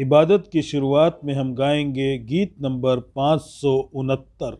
इबादत की शुरुआत में हम गाएंगे गीत नंबर 569।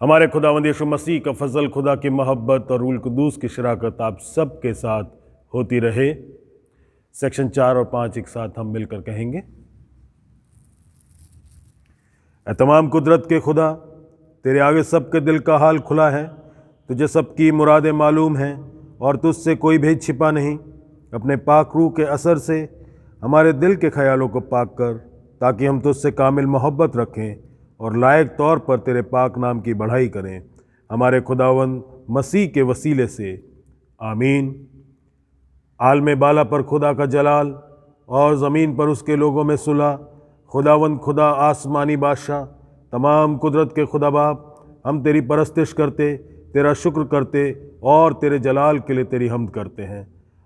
हमारे खुदावंद यीशु मसीह का फजल, खुदा की मोहब्बत और रूल कुदूस की शराकत आप सब के साथ होती रहे। सेक्शन 4 और 5 एक साथ हम मिलकर कहेंगे। ऐ तमाम कुदरत के खुदा, तेरे आगे सबके दिल का हाल खुला है। तुझे सबकी मुरादें मालूम हैं और तुझसे कोई भेद छिपा नहीं। अपने पाक रूह के असर से हमारे दिल के ख्यालों को पाक कर, ताकि हम तुझसे कामिल मोहब्बत रखें और लायक तौर पर तेरे पाक नाम की बढ़ाई करें, हमारे खुदावंद मसीह के वसीले से, आमीन। आलम बाला पर खुदा का जलाल और ज़मीन पर उसके लोगों में सुलह। खुदावंद खुदा आसमानी बादशाह, तमाम कुदरत के खुदा बाप, हम तेरी परस्तिश करते, तेरा शुक्र करते और तेरे जलाल के लिए तेरी हमद करते हैं।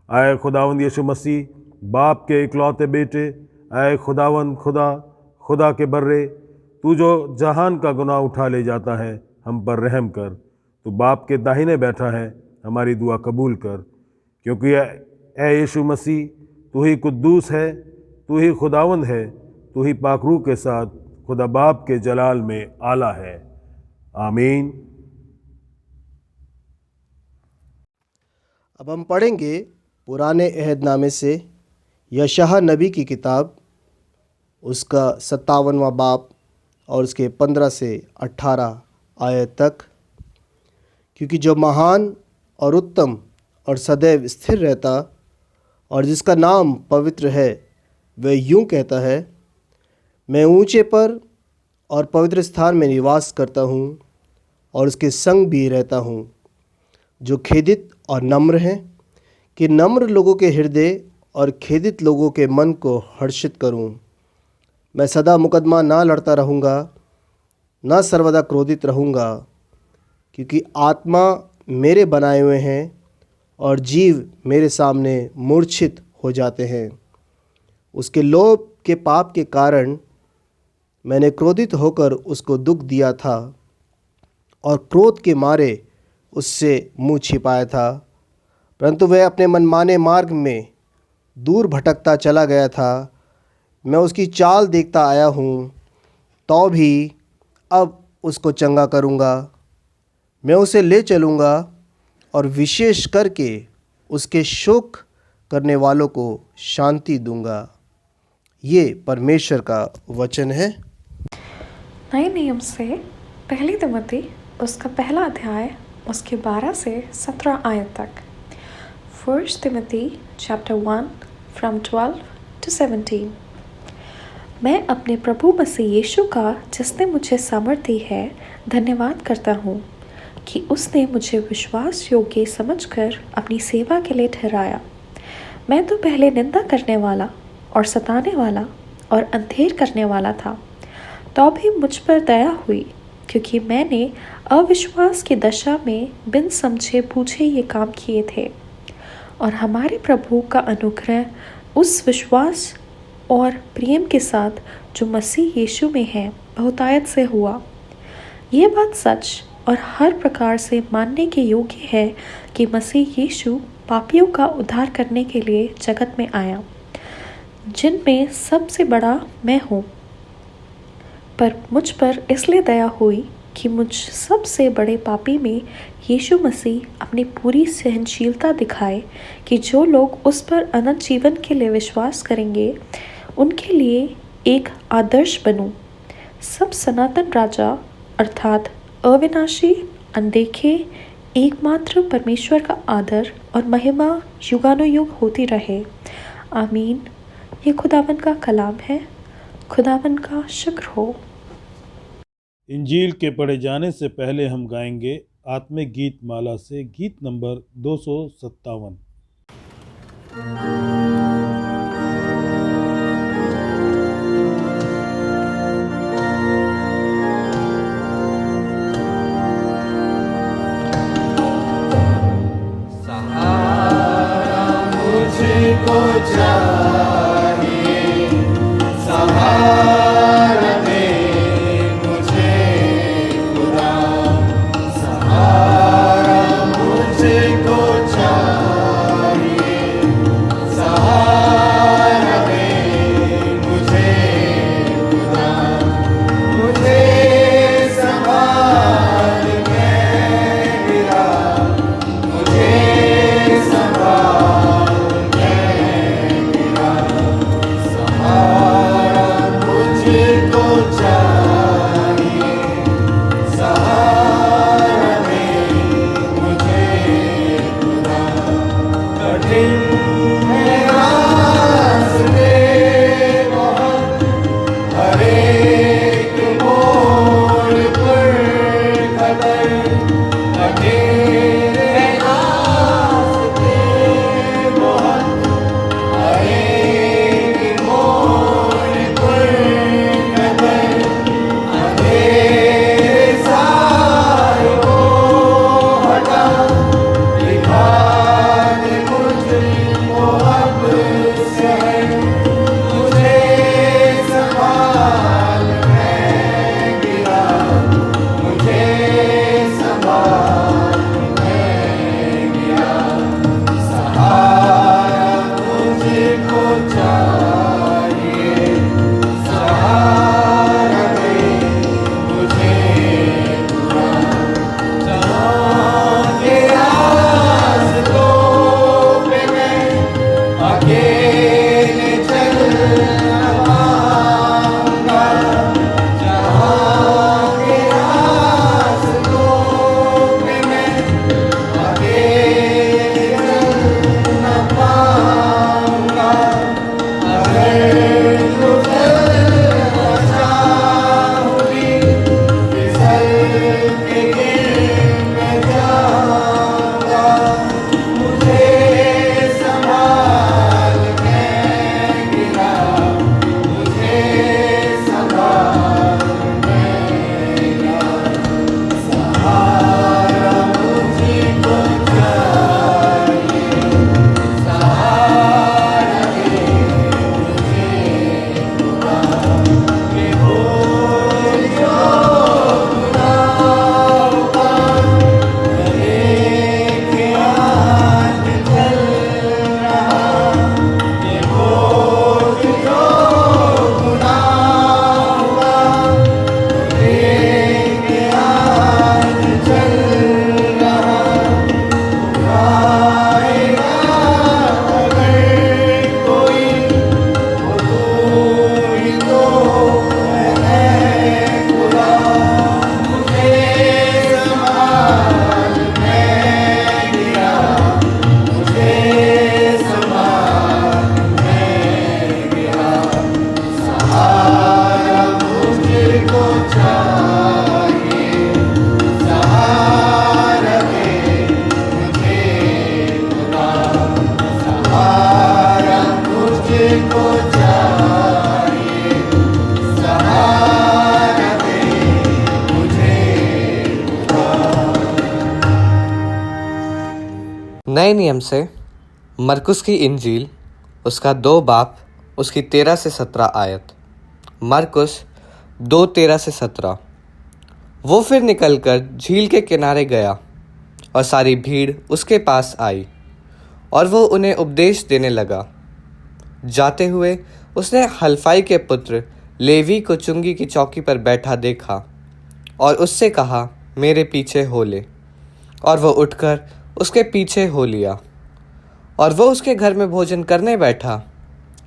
आए खुदावंद यीशु मसीह, बाप के इकलौते बेटे, आए खुदावंद खुदा के बर्रे, तू जो जहान का गुनाह उठा ले जाता है, हम पर रहम कर। तू बाप के दाहिने बैठा है, हमारी दुआ कबूल कर, क्योंकि ए यीशु मसीह, तू ही कुद्दूस है, तू ही खुदावंद है, तू ही पाकरू के साथ खुदा बाप के जलाल में आला है। आमीन। अब हम पढ़ेंगे पुराने अहदनामे से यशायाह नबी की किताब, उसका 57वां बाब और उसके 15 से 18 आयत तक। क्योंकि जो महान और उत्तम और सदैव स्थिर रहता और जिसका नाम पवित्र है, वह यूं कहता है, मैं ऊंचे पर और पवित्र स्थान में निवास करता हूँ और उसके संग भी रहता हूँ, जो खेदित और नम्र हैं, कि नम्र लोगों के हृदय और खेदित लोगों के मन को हर्षित करूँ। मैं सदा मुकदमा ना लड़ता रहूँगा, ना सर्वदा क्रोधित रहूँगा, क्योंकि आत्मा मेरे बनाए हुए हैं और जीव मेरे सामने मूर्छित हो जाते हैं। उसके लोभ के पाप के कारण मैंने क्रोधित होकर उसको दुख दिया था और क्रोध के मारे उससे मुंह छिपाया था, परंतु वह अपने मनमाने मार्ग में दूर भटकता चला गया था। मैं उसकी चाल देखता आया हूँ, तो भी अब उसको चंगा करूँगा। मैं उसे ले चलूँगा और विशेष करके उसके शोक करने वालों को शांति दूँगा। ये परमेश्वर का वचन है। नए नियम से पहली तिमोथी उसका पहला अध्याय उसके 12 से 17 आयत तक। First Timothy chapter 1 from 12 to 17। मैं अपने प्रभु मसीह यीशु का, जिसने मुझे सामर्थ दी है, धन्यवाद करता हूँ कि उसने मुझे विश्वास योग्य समझकर अपनी सेवा के लिए ठहराया। मैं तो पहले निंदा करने वाला और सताने वाला और अंधेर करने वाला था, तो भी मुझ पर दया हुई, क्योंकि मैंने अविश्वास की दशा में बिन समझे बूझे ये काम किए थे। और हमारे प्रभु का अनुग्रह उस विश्वास और प्रेम के साथ जो मसीह यीशु में है बहुतायत से हुआ। ये बात सच और हर प्रकार से मानने के योग्य है कि मसीह यीशु पापियों का उद्धार करने के लिए जगत में आया, जिनमें सबसे बड़ा मैं हूँ। पर मुझ पर इसलिए दया हुई कि मुझ सबसे बड़े पापी में यीशु मसीह अपनी पूरी सहनशीलता दिखाए, कि जो लोग उस पर अनंत जीवन के लिए विश्वास करेंगे उनके लिए एक आदर्श बनूं। सब सनातन राजा अर्थात अविनाशी, अनदेखे, एकमात्र परमेश्वर का आदर और महिमा युगानुयुग होती रहे। आमीन। ये खुदावन का कलाम है। खुदावन का शुक्र हो। इंजील के पढ़े जाने से पहले हम गाएंगे आत्मिक गीत माला से गीत नंबर 257। मुझको चाहिए सहारा दे मुझे खुदा, सहारा मुझको चाहिए नए नियम से मरकुस की इंजील उसका 2 बाब उसकी 13 से 17 आयत। मरकुस 2:13 से 17। वो फिर निकलकर झील के किनारे गया और सारी भीड़ उसके पास आई और वो उन्हें उपदेश देने लगा। जाते हुए उसने हल्फाई के पुत्र लेवी को चुंगी की चौकी पर बैठा देखा और उससे कहा, मेरे पीछे हो ले। और वो उठकर उसके पीछे हो लिया और वो उसके घर में भोजन करने बैठा।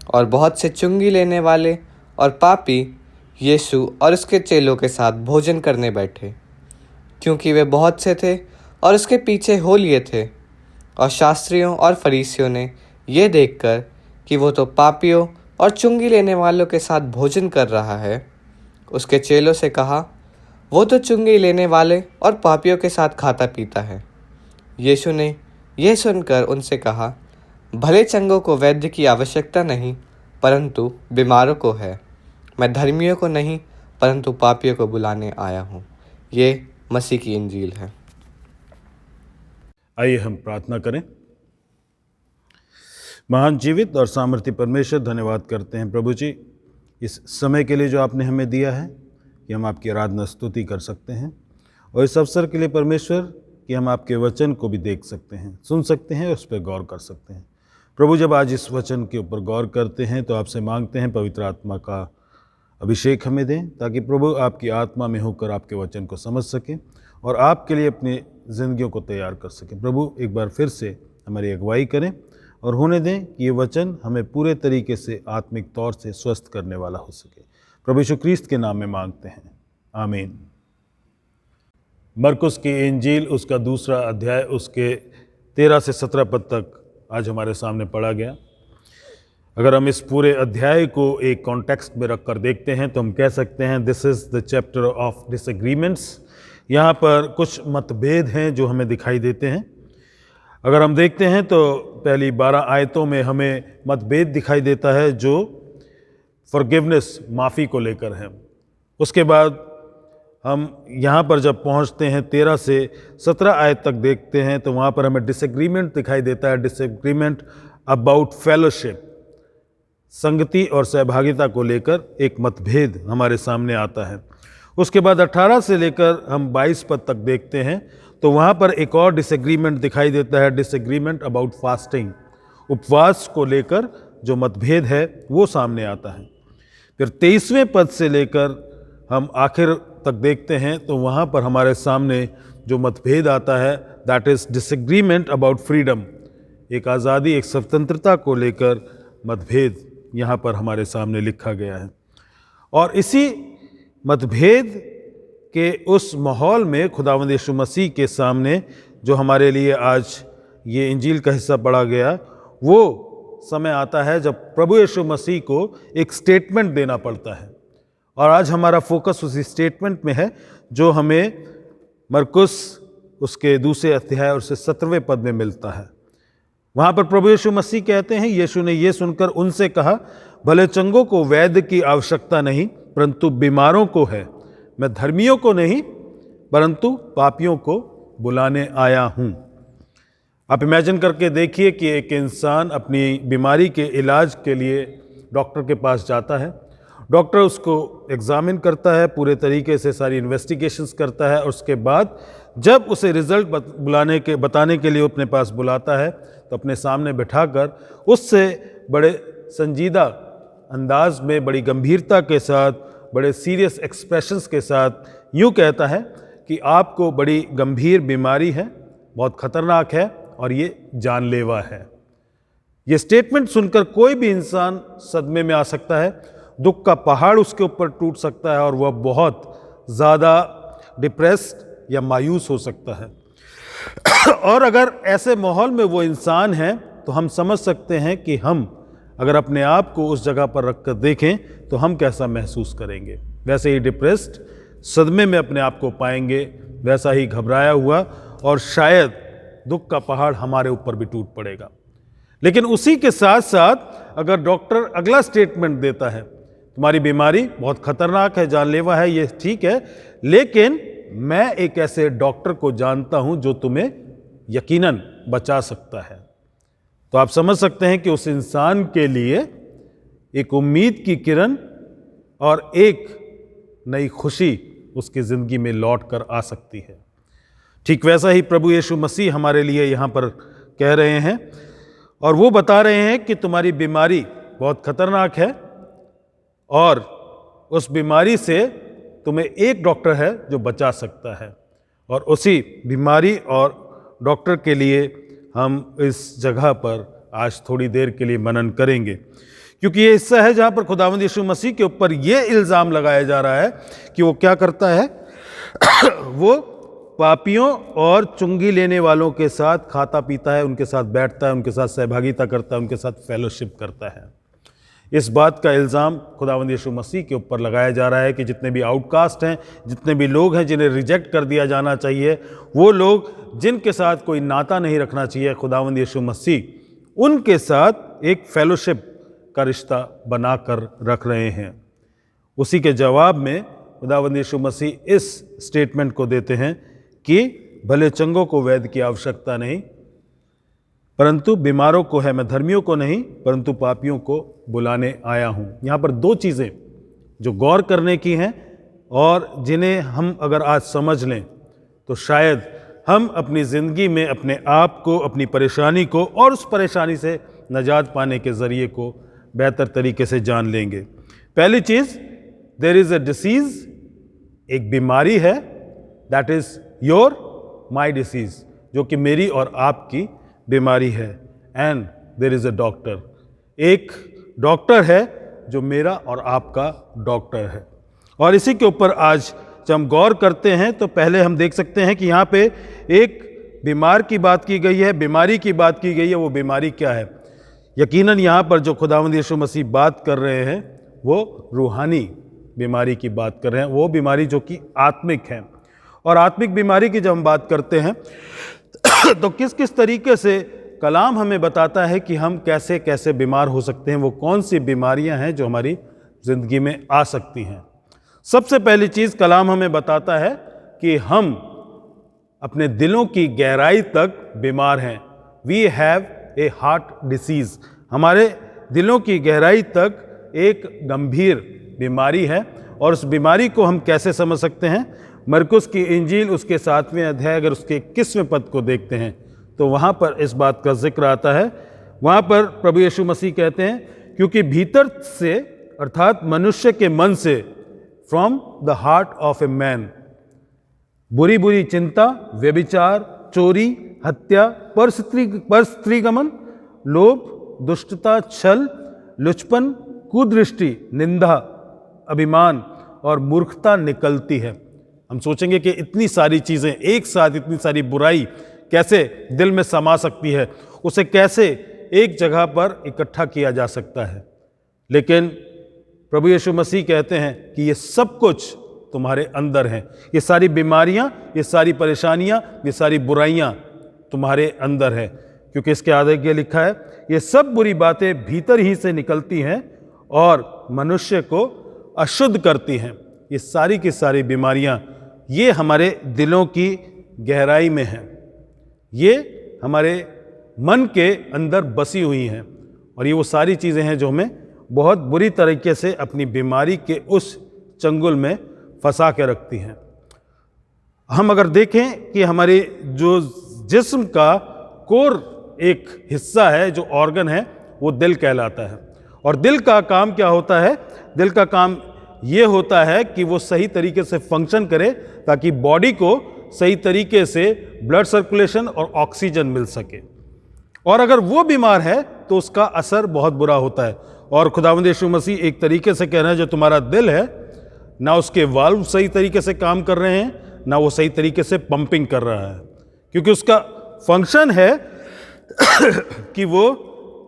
और बहुत से चुंगी लेने वाले और पापी यीशु और उसके चेलों के साथ भोजन करने बैठे, क्योंकि वे बहुत से थे और उसके पीछे हो लिए थे। और शास्त्रियों और फरीसियों ने ये देखकर कि वो तो पापियों और चुंगी लेने वालों के साथ भोजन कर रहा है, उसके चेलों से कहा, वो तो चुंगी लेने वाले और पापियों के साथ खाता पीता है। यीशु ने यह सुनकर उनसे कहा, भले चंगों को वैद्य की आवश्यकता नहीं, परंतु बीमारों को है। मैं धर्मियों को नहीं, परंतु पापियों को बुलाने आया हूँ। ये मसीह की इंजील है। आइए हम प्रार्थना करें। महान जीवित और सामर्थ्य परमेश्वर, धन्यवाद करते हैं प्रभु जी इस समय के लिए जो आपने हमें दिया है कि हम आपकी आराधना स्तुति कर सकते हैं, और इस अवसर के लिए परमेश्वर कि हम आपके वचन को भी देख सकते हैं, सुन सकते हैं, उस पर गौर कर सकते हैं। प्रभु, जब आज इस वचन के ऊपर गौर करते हैं तो आपसे मांगते हैं पवित्र आत्मा का अभिषेक हमें दें, ताकि प्रभु आपकी आत्मा में होकर आपके वचन को समझ सकें और आपके लिए अपनी ज़िंदगियों को तैयार कर सकें। प्रभु, एक बार फिर से हमारी अगुवाई करें और होने दें कि ये वचन हमें पूरे तरीके से आत्मिक तौर से स्वस्थ करने वाला हो सके। प्रभु यीशु क्रिस्त के नाम में मांगते हैं, आमीन। मरकुस की इंजील उसका 2 अध्याय उसके 13 से 17 पद तक आज हमारे सामने पढ़ा गया। अगर हम इस पूरे अध्याय को एक कॉन्टेक्स्ट में रखकर देखते हैं तो हम कह सकते हैं this is the chapter of disagreements. यहाँ पर कुछ मतभेद हैं जो हमें दिखाई देते हैं। अगर हम देखते हैं तो पहली 12 आयतों में हमें मतभेद दिखाई देता है जो फॉरगिवनेस, माफ़ी को लेकर है। उसके बाद हम यहाँ पर जब पहुँचते हैं 13 से 17 आयत तक देखते हैं तो वहाँ पर हमें डिसएग्रीमेंट दिखाई देता है। डिसएग्रीमेंट अबाउट फेलोशिप, संगति और सहभागिता को लेकर एक मतभेद हमारे सामने आता है। उसके बाद 18 से लेकर हम 22 पद तक देखते हैं तो वहाँ पर एक और डिसएग्रीमेंट दिखाई देता है, डिसएग्रीमेंट अबाउट फास्टिंग, उपवास को लेकर जो मतभेद है वो सामने आता है। फिर 23वें पद से लेकर हम आखिर तक देखते हैं तो वहाँ पर हमारे सामने जो मतभेद आता है that is disagreement about freedom, एक आज़ादी, एक स्वतंत्रता को लेकर मतभेद यहाँ पर हमारे सामने लिखा गया है। और इसी मतभेद के उस माहौल में खुदावंद यीशु मसीह के सामने जो हमारे लिए आज ये इंजील का हिस्सा पढ़ा गया, वो समय आता है जब प्रभु यीशु मसीह को एक स्टेटमेंट देना पड़ता है। और आज हमारा फोकस उसी स्टेटमेंट में है जो हमें मरकुस उसके 2 अध्याय और उसके 17वें पद में मिलता है। वहाँ पर प्रभु यीशु मसीह कहते हैं, यीशु ने ये सुनकर उनसे कहा, भले चंगों को वैद्य की आवश्यकता नहीं, परंतु बीमारों को है। मैं धर्मियों को नहीं, परंतु पापियों को बुलाने आया हूँ। आप इमेजिन करके देखिए कि एक इंसान अपनी बीमारी के इलाज के लिए डॉक्टर के पास जाता है। डॉक्टर उसको एग्ज़ामिन करता है, पूरे तरीके से सारी इन्वेस्टिगेशंस करता है, और उसके बाद जब उसे रिज़ल्ट बताने के लिए अपने पास बुलाता है तो अपने सामने बिठाकर उससे बड़े संजीदा अंदाज में, बड़ी गंभीरता के साथ, बड़े सीरियस एक्सप्रेशंस के साथ यूँ कहता है कि आपको बड़ी गंभीर बीमारी है, बहुत ख़तरनाक है और ये जानलेवा है। ये स्टेटमेंट सुनकर कोई भी इंसान सदमे में आ सकता है, दुख का पहाड़ उसके ऊपर टूट सकता है और वह बहुत ज़्यादा डिप्रेस्ड या मायूस हो सकता है। और अगर ऐसे माहौल में वो इंसान है तो हम समझ सकते हैं कि हम अगर अपने आप को उस जगह पर रख कर देखें तो हम कैसा महसूस करेंगे। वैसे ही डिप्रेस्ड, सदमे में अपने आप को पाएंगे, वैसा ही घबराया हुआ, और शायद दुख का पहाड़ हमारे ऊपर भी टूट पड़ेगा। लेकिन उसी के साथ साथ अगर डॉक्टर अगला स्टेटमेंट देता है, तुम्हारी बीमारी बहुत खतरनाक है, जानलेवा है, ये ठीक है, लेकिन मैं एक ऐसे डॉक्टर को जानता हूं जो तुम्हें यकीनन बचा सकता है। तो आप समझ सकते हैं कि उस इंसान के लिए एक उम्मीद की किरण और एक नई खुशी उसकी ज़िंदगी में लौट कर आ सकती है। ठीक वैसा ही प्रभु यीशु मसीह हमारे लिए यहाँ पर कह रहे हैं और वो बता रहे हैं कि तुम्हारी बीमारी बहुत खतरनाक है और उस बीमारी से तुम्हें एक डॉक्टर है जो बचा सकता है। और उसी बीमारी और डॉक्टर के लिए हम इस जगह पर आज थोड़ी देर के लिए मनन करेंगे, क्योंकि ये हिस्सा है जहाँ पर खुदावंद यीशु मसीह के ऊपर ये इल्ज़ाम लगाया जा रहा है कि वो क्या करता है वो पापियों और चुंगी लेने वालों के साथ खाता पीता है, उनके साथ बैठता है, उनके साथ सहभागिता करता है, उनके साथ फेलोशिप करता है। इस बात का इल्ज़ाम खुदावंद यीशु मसीह के ऊपर लगाया जा रहा है कि जितने भी आउटकास्ट हैं, जितने भी लोग हैं जिन्हें रिजेक्ट कर दिया जाना चाहिए, वो लोग जिनके साथ कोई नाता नहीं रखना चाहिए, खुदावंद यीशु मसीह उनके साथ एक फेलोशिप का रिश्ता बनाकर रख रहे हैं। उसी के जवाब में खुदावंद यीशु मसीह इस स्टेटमेंट को देते हैं कि भले चंगों को वैद्य की आवश्यकता नहीं, परंतु बीमारों को है। मैं धर्मियों को नहीं परंतु पापियों को बुलाने आया हूँ। यहाँ पर दो चीज़ें जो गौर करने की हैं और जिन्हें हम अगर आज समझ लें तो शायद हम अपनी ज़िंदगी में अपने आप को, अपनी परेशानी को और उस परेशानी से नजात पाने के ज़रिए को बेहतर तरीके से जान लेंगे। पहली चीज़, देयर इज़ अ डिसीज़, एक बीमारी है, that is your my disease, जो कि मेरी और आपकी बीमारी है। And there is a doctor, एक डॉक्टर है जो मेरा और आपका डॉक्टर है। और इसी के ऊपर आज जब हम गौर करते हैं तो पहले हम देख सकते हैं कि यहाँ पे एक बीमार की बात की गई है, बीमारी की बात की गई है। वो बीमारी क्या है? यकीनन यहाँ पर जो खुदावंद यीशु मसीह बात कर रहे हैं वो रूहानी बीमारी की बात कर रहे हैं, वो बीमारी जो कि आत्मिक है। और आत्मिक बीमारी की जब हम बात करते हैं तो किस किस तरीके से कलाम हमें बताता है कि हम कैसे कैसे बीमार हो सकते हैं, वो कौन सी बीमारियां हैं जो हमारी ज़िंदगी में आ सकती हैं। सबसे पहली चीज़ कलाम हमें बताता है कि हम अपने दिलों की गहराई तक बीमार हैं। We have a heart disease, हमारे दिलों की गहराई तक एक गंभीर बीमारी है। और उस बीमारी को हम कैसे समझ सकते हैं? मरकुस की इंजील उसके 7वें अध्याय अगर उसके 21वें पद को देखते हैं तो वहाँ पर इस बात का जिक्र आता है। वहाँ पर प्रभु यीशु मसीह कहते हैं क्योंकि भीतर से अर्थात मनुष्य के मन से, from the heart of a man, बुरी बुरी चिंता, व्यभिचार, चोरी, हत्या, पर स्त्रीगमन, लोभ, दुष्टता, छल, लुचपन, कुदृष्टि, निंदा, अभिमान और मूर्खता निकलती है। हम सोचेंगे कि इतनी सारी चीज़ें एक साथ, इतनी सारी बुराई कैसे दिल में समा सकती है, उसे कैसे एक जगह पर इकट्ठा किया जा सकता है। लेकिन प्रभु यीशु मसीह कहते हैं कि ये सब कुछ तुम्हारे अंदर हैं। ये सारी बीमारियां, ये सारी परेशानियां, ये सारी बुराइयां तुम्हारे अंदर हैं, क्योंकि इसके आगे लिखा है ये सब बुरी बातें भीतर ही से निकलती हैं और मनुष्य को अशुद्ध करती हैं। ये सारी की सारी बीमारियां ये हमारे दिलों की गहराई में हैं, ये हमारे मन के अंदर बसी हुई हैं और ये वो सारी चीज़ें हैं जो हमें बहुत बुरी तरीके से अपनी बीमारी के उस चंगुल में फंसा के रखती हैं। हम अगर देखें कि हमारे जो जिस्म का कोर एक हिस्सा है, जो ऑर्गन है, वो दिल कहलाता है। और दिल का काम क्या होता है? दिल का काम ये होता है कि वो सही तरीके से फंक्शन करे ताकि बॉडी को सही तरीके से ब्लड सर्कुलेशन और ऑक्सीजन मिल सके। और अगर वो बीमार है तो उसका असर बहुत बुरा होता है। और खुदावंद यीशु मसीह एक तरीके से कह रहे हैं जो तुम्हारा दिल है, ना उसके वाल्व सही तरीके से काम कर रहे हैं, ना वो सही तरीके से पंपिंग कर रहा है, क्योंकि उसका फंक्शन है कि वो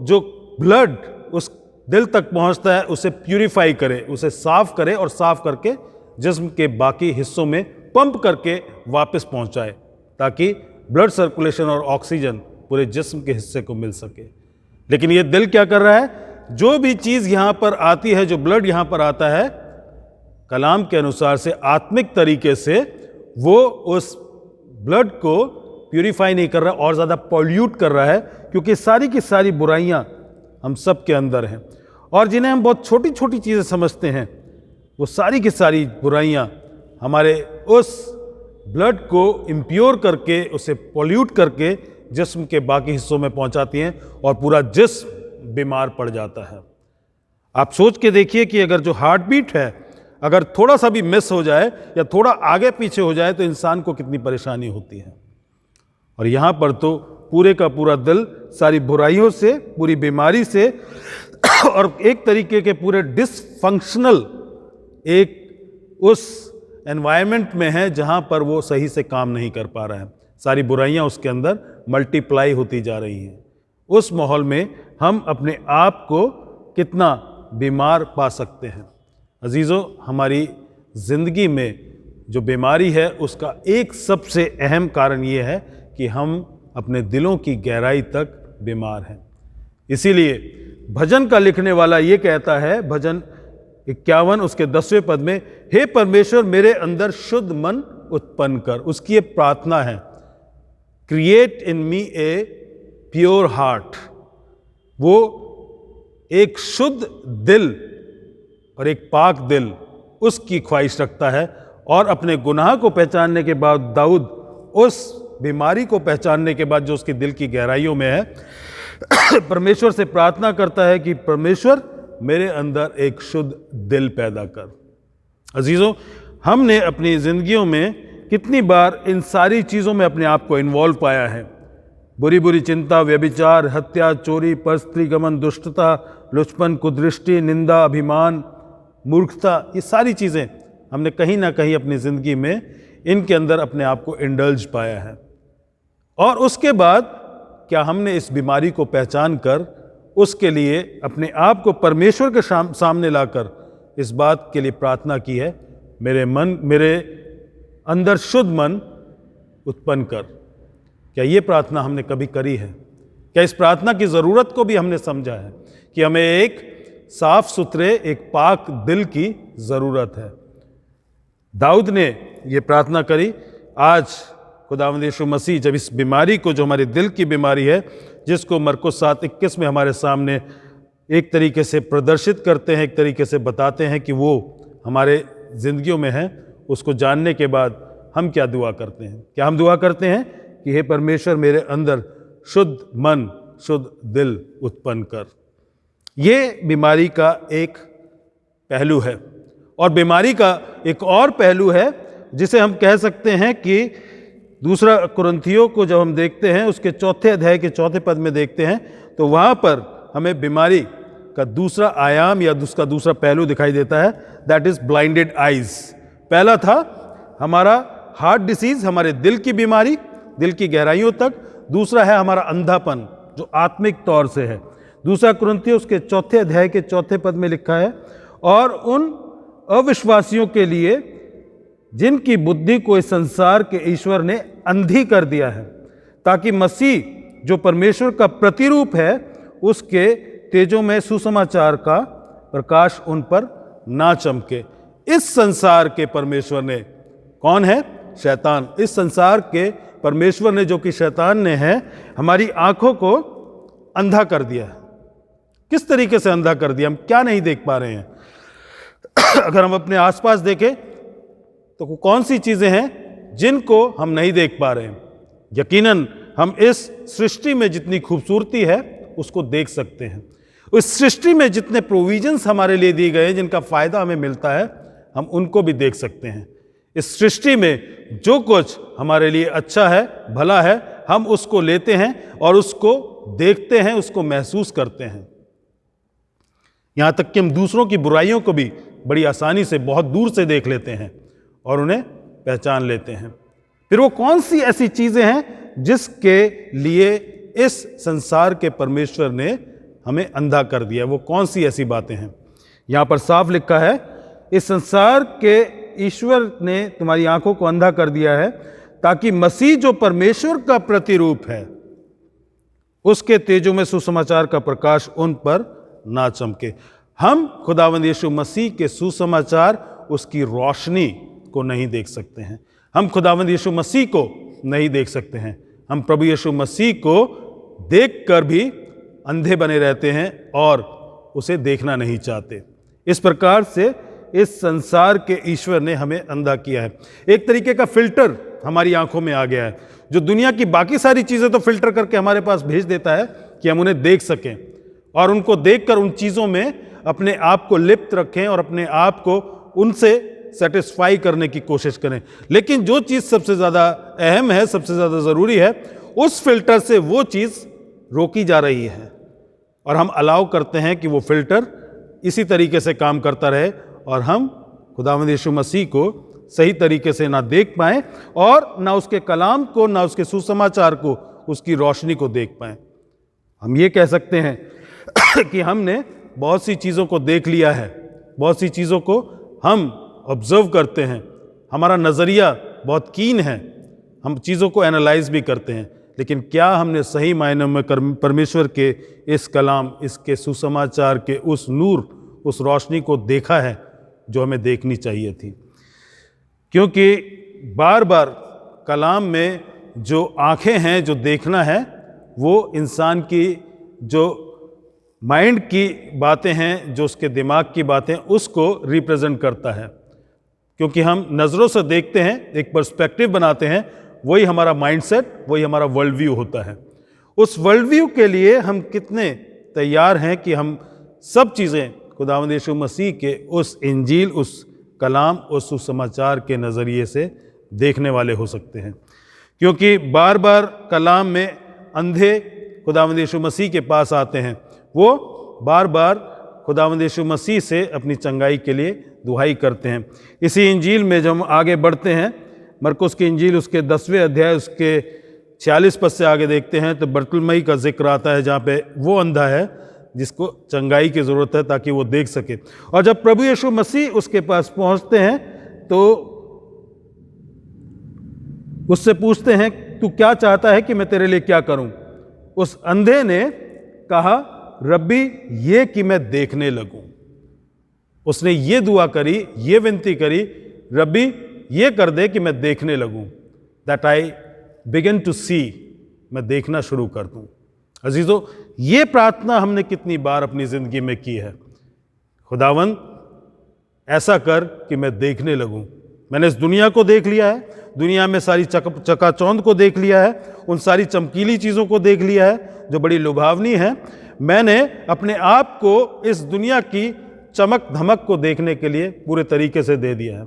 जो ब्लड उस दिल तक पहुंचता है उसे प्यूरिफाई करे, उसे साफ करे और साफ करके जिस्म के बाकी हिस्सों में पंप करके वापस पहुंचाए ताकि ब्लड सर्कुलेशन और ऑक्सीजन पूरे जिस्म के हिस्से को मिल सके। लेकिन ये दिल क्या कर रहा है? जो भी चीज़ यहाँ पर आती है, जो ब्लड यहाँ पर आता है, कलाम के अनुसार से आत्मिक तरीके से वो उस ब्लड को प्यूरिफाई नहीं कर रहा, और ज़्यादा पॉल्यूट कर रहा है, क्योंकि सारी की सारी बुराइयां हम सब के अंदर हैं। और जिन्हें हम बहुत छोटी छोटी चीज़ें समझते हैं, वो सारी की सारी बुराइयां हमारे उस ब्लड को इम्प्योर करके, उसे पॉल्यूट करके जिस्म के बाकी हिस्सों में पहुंचाती हैं और पूरा जिस्म बीमार पड़ जाता है। आप सोच के देखिए कि अगर जो हार्ट बीट है, अगर थोड़ा सा भी मिस हो जाए या थोड़ा आगे पीछे हो जाए तो इंसान को कितनी परेशानी होती है। और यहाँ पर तो पूरे का पूरा दिल सारी बुराइयों से, पूरी बीमारी से और एक तरीके के पूरे डिसफंक्शनल एक उस एनवायरनमेंट में है जहाँ पर वो सही से काम नहीं कर पा रहा है। सारी बुराइयाँ उसके अंदर मल्टीप्लाई होती जा रही हैं। उस माहौल में हम अपने आप को कितना बीमार पा सकते हैं। अजीज़ों, हमारी ज़िंदगी में जो बीमारी है उसका एक सबसे अहम कारण ये है कि हम अपने दिलों की गहराई तक बीमार हैं। इसीलिए भजन का लिखने वाला ये कहता है, भजन 51 उसके 10वें पद में, हे परमेश्वर मेरे अंदर शुद्ध मन उत्पन्न कर। उसकी ये प्रार्थना है, create in me a pure heart. वो एक शुद्ध दिल और एक पाक दिल उसकी ख्वाहिश रखता है। और अपने गुनाह को पहचानने के बाद दाऊद उस बीमारी को पहचानने के बाद जो उसकी दिल की गहराइयों में है परमेश्वर से प्रार्थना करता है कि परमेश्वर मेरे अंदर एक शुद्ध दिल पैदा कर। अजीज़ों, हमने अपनी ज़िंदगियों में कितनी बार इन सारी चीज़ों में अपने आप को इन्वॉल्व पाया है। बुरी बुरी चिंता, व्यभिचार, हत्या, चोरी, परस्त्रीगमन, दुष्टता, लुचपन, कुदृष्टि, निंदा, अभिमान, मूर्खता, ये सारी चीज़ें हमने कहीं ना कहीं अपनी ज़िंदगी में इनके अंदर अपने आप को इंडल्ज पाया है। और उसके बाद क्या हमने इस बीमारी को पहचान कर उसके लिए अपने आप को परमेश्वर के सामने लाकर इस बात के लिए प्रार्थना की है, मेरे अंदर शुद्ध मन उत्पन्न कर। क्या ये प्रार्थना हमने कभी करी है? क्या इस प्रार्थना की ज़रूरत को भी हमने समझा है कि हमें एक साफ सुथरे, एक पाक दिल की ज़रूरत है? दाऊद ने ये प्रार्थना करी। आज खुदावंद यीशु मसीह जब इस बीमारी को, जो हमारे दिल की बीमारी है, जिसको मरकुस 7:21 में हमारे सामने एक तरीके से प्रदर्शित करते हैं, एक तरीके से बताते हैं कि वो हमारे ज़िंदगियों में है, उसको जानने के बाद हम क्या दुआ करते हैं? क्या हम दुआ करते हैं कि हे परमेश्वर मेरे अंदर शुद्ध मन, शुद्ध दिल उत्पन्न कर। ये बीमारी का एक पहलू है। और बीमारी का एक और पहलू है जिसे हम कह सकते हैं कि दूसरा कुरिन्थियों को जब हम देखते हैं, उसके 4 अध्याय के 4 पद में देखते हैं, तो वहाँ पर हमें बीमारी का दूसरा आयाम या उसका दूसरा पहलू दिखाई देता है, दैट इज़ ब्लाइंडेड आइज़। पहला था हमारा हार्ट डिसीज़, हमारे दिल की बीमारी, दिल की गहराइयों तक। दूसरा है हमारा अंधापन, जो आत्मिक तौर से है। दूसरा कुरिन्थियों उसके 4 अध्याय के 4 पद में लिखा है, और उन अविश्वासियों के लिए जिनकी बुद्धि को इस संसार के ईश्वर ने अंधी कर दिया है, ताकि मसीह जो परमेश्वर का प्रतिरूप है उसके तेजों में सुसमाचार का प्रकाश उन पर ना चमके। इस संसार के परमेश्वर ने, कौन है? शैतान। इस संसार के परमेश्वर ने, जो कि शैतान ने है, हमारी आंखों को अंधा कर दिया है। किस तरीके से अंधा कर दिया? हम क्या नहीं देख पा रहे हैं? अगर हम अपने आसपास देखें तो कौन सी चीजें हैं जिनको हम नहीं देख पा रहे हैं? यकीनन हम इस सृष्टि में जितनी खूबसूरती है उसको देख सकते हैं। उस सृष्टि में जितने प्रोविजंस हमारे लिए दिए गए हैं, जिनका फायदा हमें मिलता है, हम उनको भी देख सकते हैं। इस सृष्टि में जो कुछ हमारे लिए अच्छा है, भला है, हम उसको लेते हैं और उसको देखते हैं, उसको महसूस करते हैं। यहाँ तक कि हम दूसरों की बुराइयों को भी बड़ी आसानी से बहुत दूर से देख लेते हैं और उन्हें पहचान लेते हैं। फिर वो कौन सी ऐसी चीज़ें हैं जिसके लिए इस संसार के परमेश्वर ने हमें अंधा कर दिया? वो कौन सी ऐसी बातें हैं? यहाँ पर साफ लिखा है, इस संसार के ईश्वर ने तुम्हारी आंखों को अंधा कर दिया है, ताकि मसीह जो परमेश्वर का प्रतिरूप है उसके तेजों में सुसमाचार का प्रकाश उन पर ना चमके। हम खुदावंद यीशु मसीह के सुसमाचार, उसकी रोशनी को नहीं देख सकते हैं। हम खुदावंद यीशु मसीह को नहीं देख सकते हैं। हम प्रभु यीशु मसीह को देखकर भी अंधे बने रहते हैं और उसे देखना नहीं चाहते। इस प्रकार से इस संसार के ईश्वर ने हमें अंधा किया है। एक तरीके का फिल्टर हमारी आंखों में आ गया है, जो दुनिया की बाकी सारी चीज़ें तो फिल्टर करके हमारे पास भेज देता है कि हम उन्हें देख सकें और उनको देखकर उन चीज़ों में अपने आप को लिप्त रखें और अपने आप को उनसे सेटिस्फाई करने की कोशिश करें। लेकिन जो चीज़ सबसे ज़्यादा अहम है, सबसे ज़्यादा ज़रूरी है, उस फिल्टर से वो चीज़ रोकी जा रही है और हम अलाउ करते हैं कि वो फिल्टर इसी तरीके से काम करता रहे और हम खुदावंद यीशु मसीह को सही तरीके से ना देख पाएं और ना उसके कलाम को, ना उसके सुसमाचार को, उसकी रोशनी को देख पाएं। हम ये कह सकते हैं कि हमने बहुत सी चीज़ों को देख लिया है, बहुत सी चीज़ों को हम ऑब्जर्व करते हैं, हमारा नज़रिया बहुत कीन है, हम चीज़ों को एनालाइज भी करते हैं, लेकिन क्या हमने सही मायनों में परमेश्वर के इस कलाम, इसके सुसमाचार के उस नूर, उस रोशनी को देखा है जो हमें देखनी चाहिए थी? क्योंकि बार बार कलाम में जो आँखें हैं, जो देखना है, वो इंसान की जो माइंड की बातें हैं, जो उसके दिमाग की बातें, उसको रिप्रेजेंट करता है। क्योंकि हम नज़रों से देखते हैं, एक पर्सपेक्टिव बनाते हैं, वही हमारा माइंडसेट, वही हमारा वर्ल्ड व्यू होता है। उस वर्ल्ड व्यू के लिए हम कितने तैयार हैं कि हम सब चीज़ें खुदावंद यीशु मसीह के उस इंजील, उस कलाम, उस सुसमाचार के नज़रिए से देखने वाले हो सकते हैं। क्योंकि बार बार कलाम में अंधे खुदावंद यीशु मसीह के पास आते हैं, वो बार बार खुदावंद यीशु मसीह से अपनी चंगाई के लिए दुहाई करते हैं। इसी इंजील में जब हम आगे बढ़ते हैं, मरकुस की इंजील उसके 10वें अध्याय उसके 46 पद से आगे देखते हैं, तो बरतुलमई का जिक्र आता है, जहाँ पे वो अंधा है जिसको चंगाई की ज़रूरत है ताकि वो देख सके। और जब प्रभु यीशु मसीह उसके पास पहुँचते हैं तो उससे पूछते हैं, तू क्या चाहता है कि मैं तेरे लिए क्या करूं? उस अंधे ने कहा, रब्बी ये कि मैं देखने लगूं। उसने ये दुआ करी, ये विनती करी, रब्बी ये कर दे कि मैं देखने लगूं, दैट आई बिगिन टू सी, मैं देखना शुरू कर दूं। अजीजों, ये प्रार्थना हमने कितनी बार अपनी ज़िंदगी में की है, खुदावंद ऐसा कर कि मैं देखने लगूं। मैंने इस दुनिया को देख लिया है, दुनिया में सारी चकाचौंध को देख लिया है, उन सारी चमकीली चीज़ों को देख लिया है जो बड़ी लुभावनी है। मैंने अपने आप को इस दुनिया की चमक धमक को देखने के लिए पूरे तरीके से दे दिया है,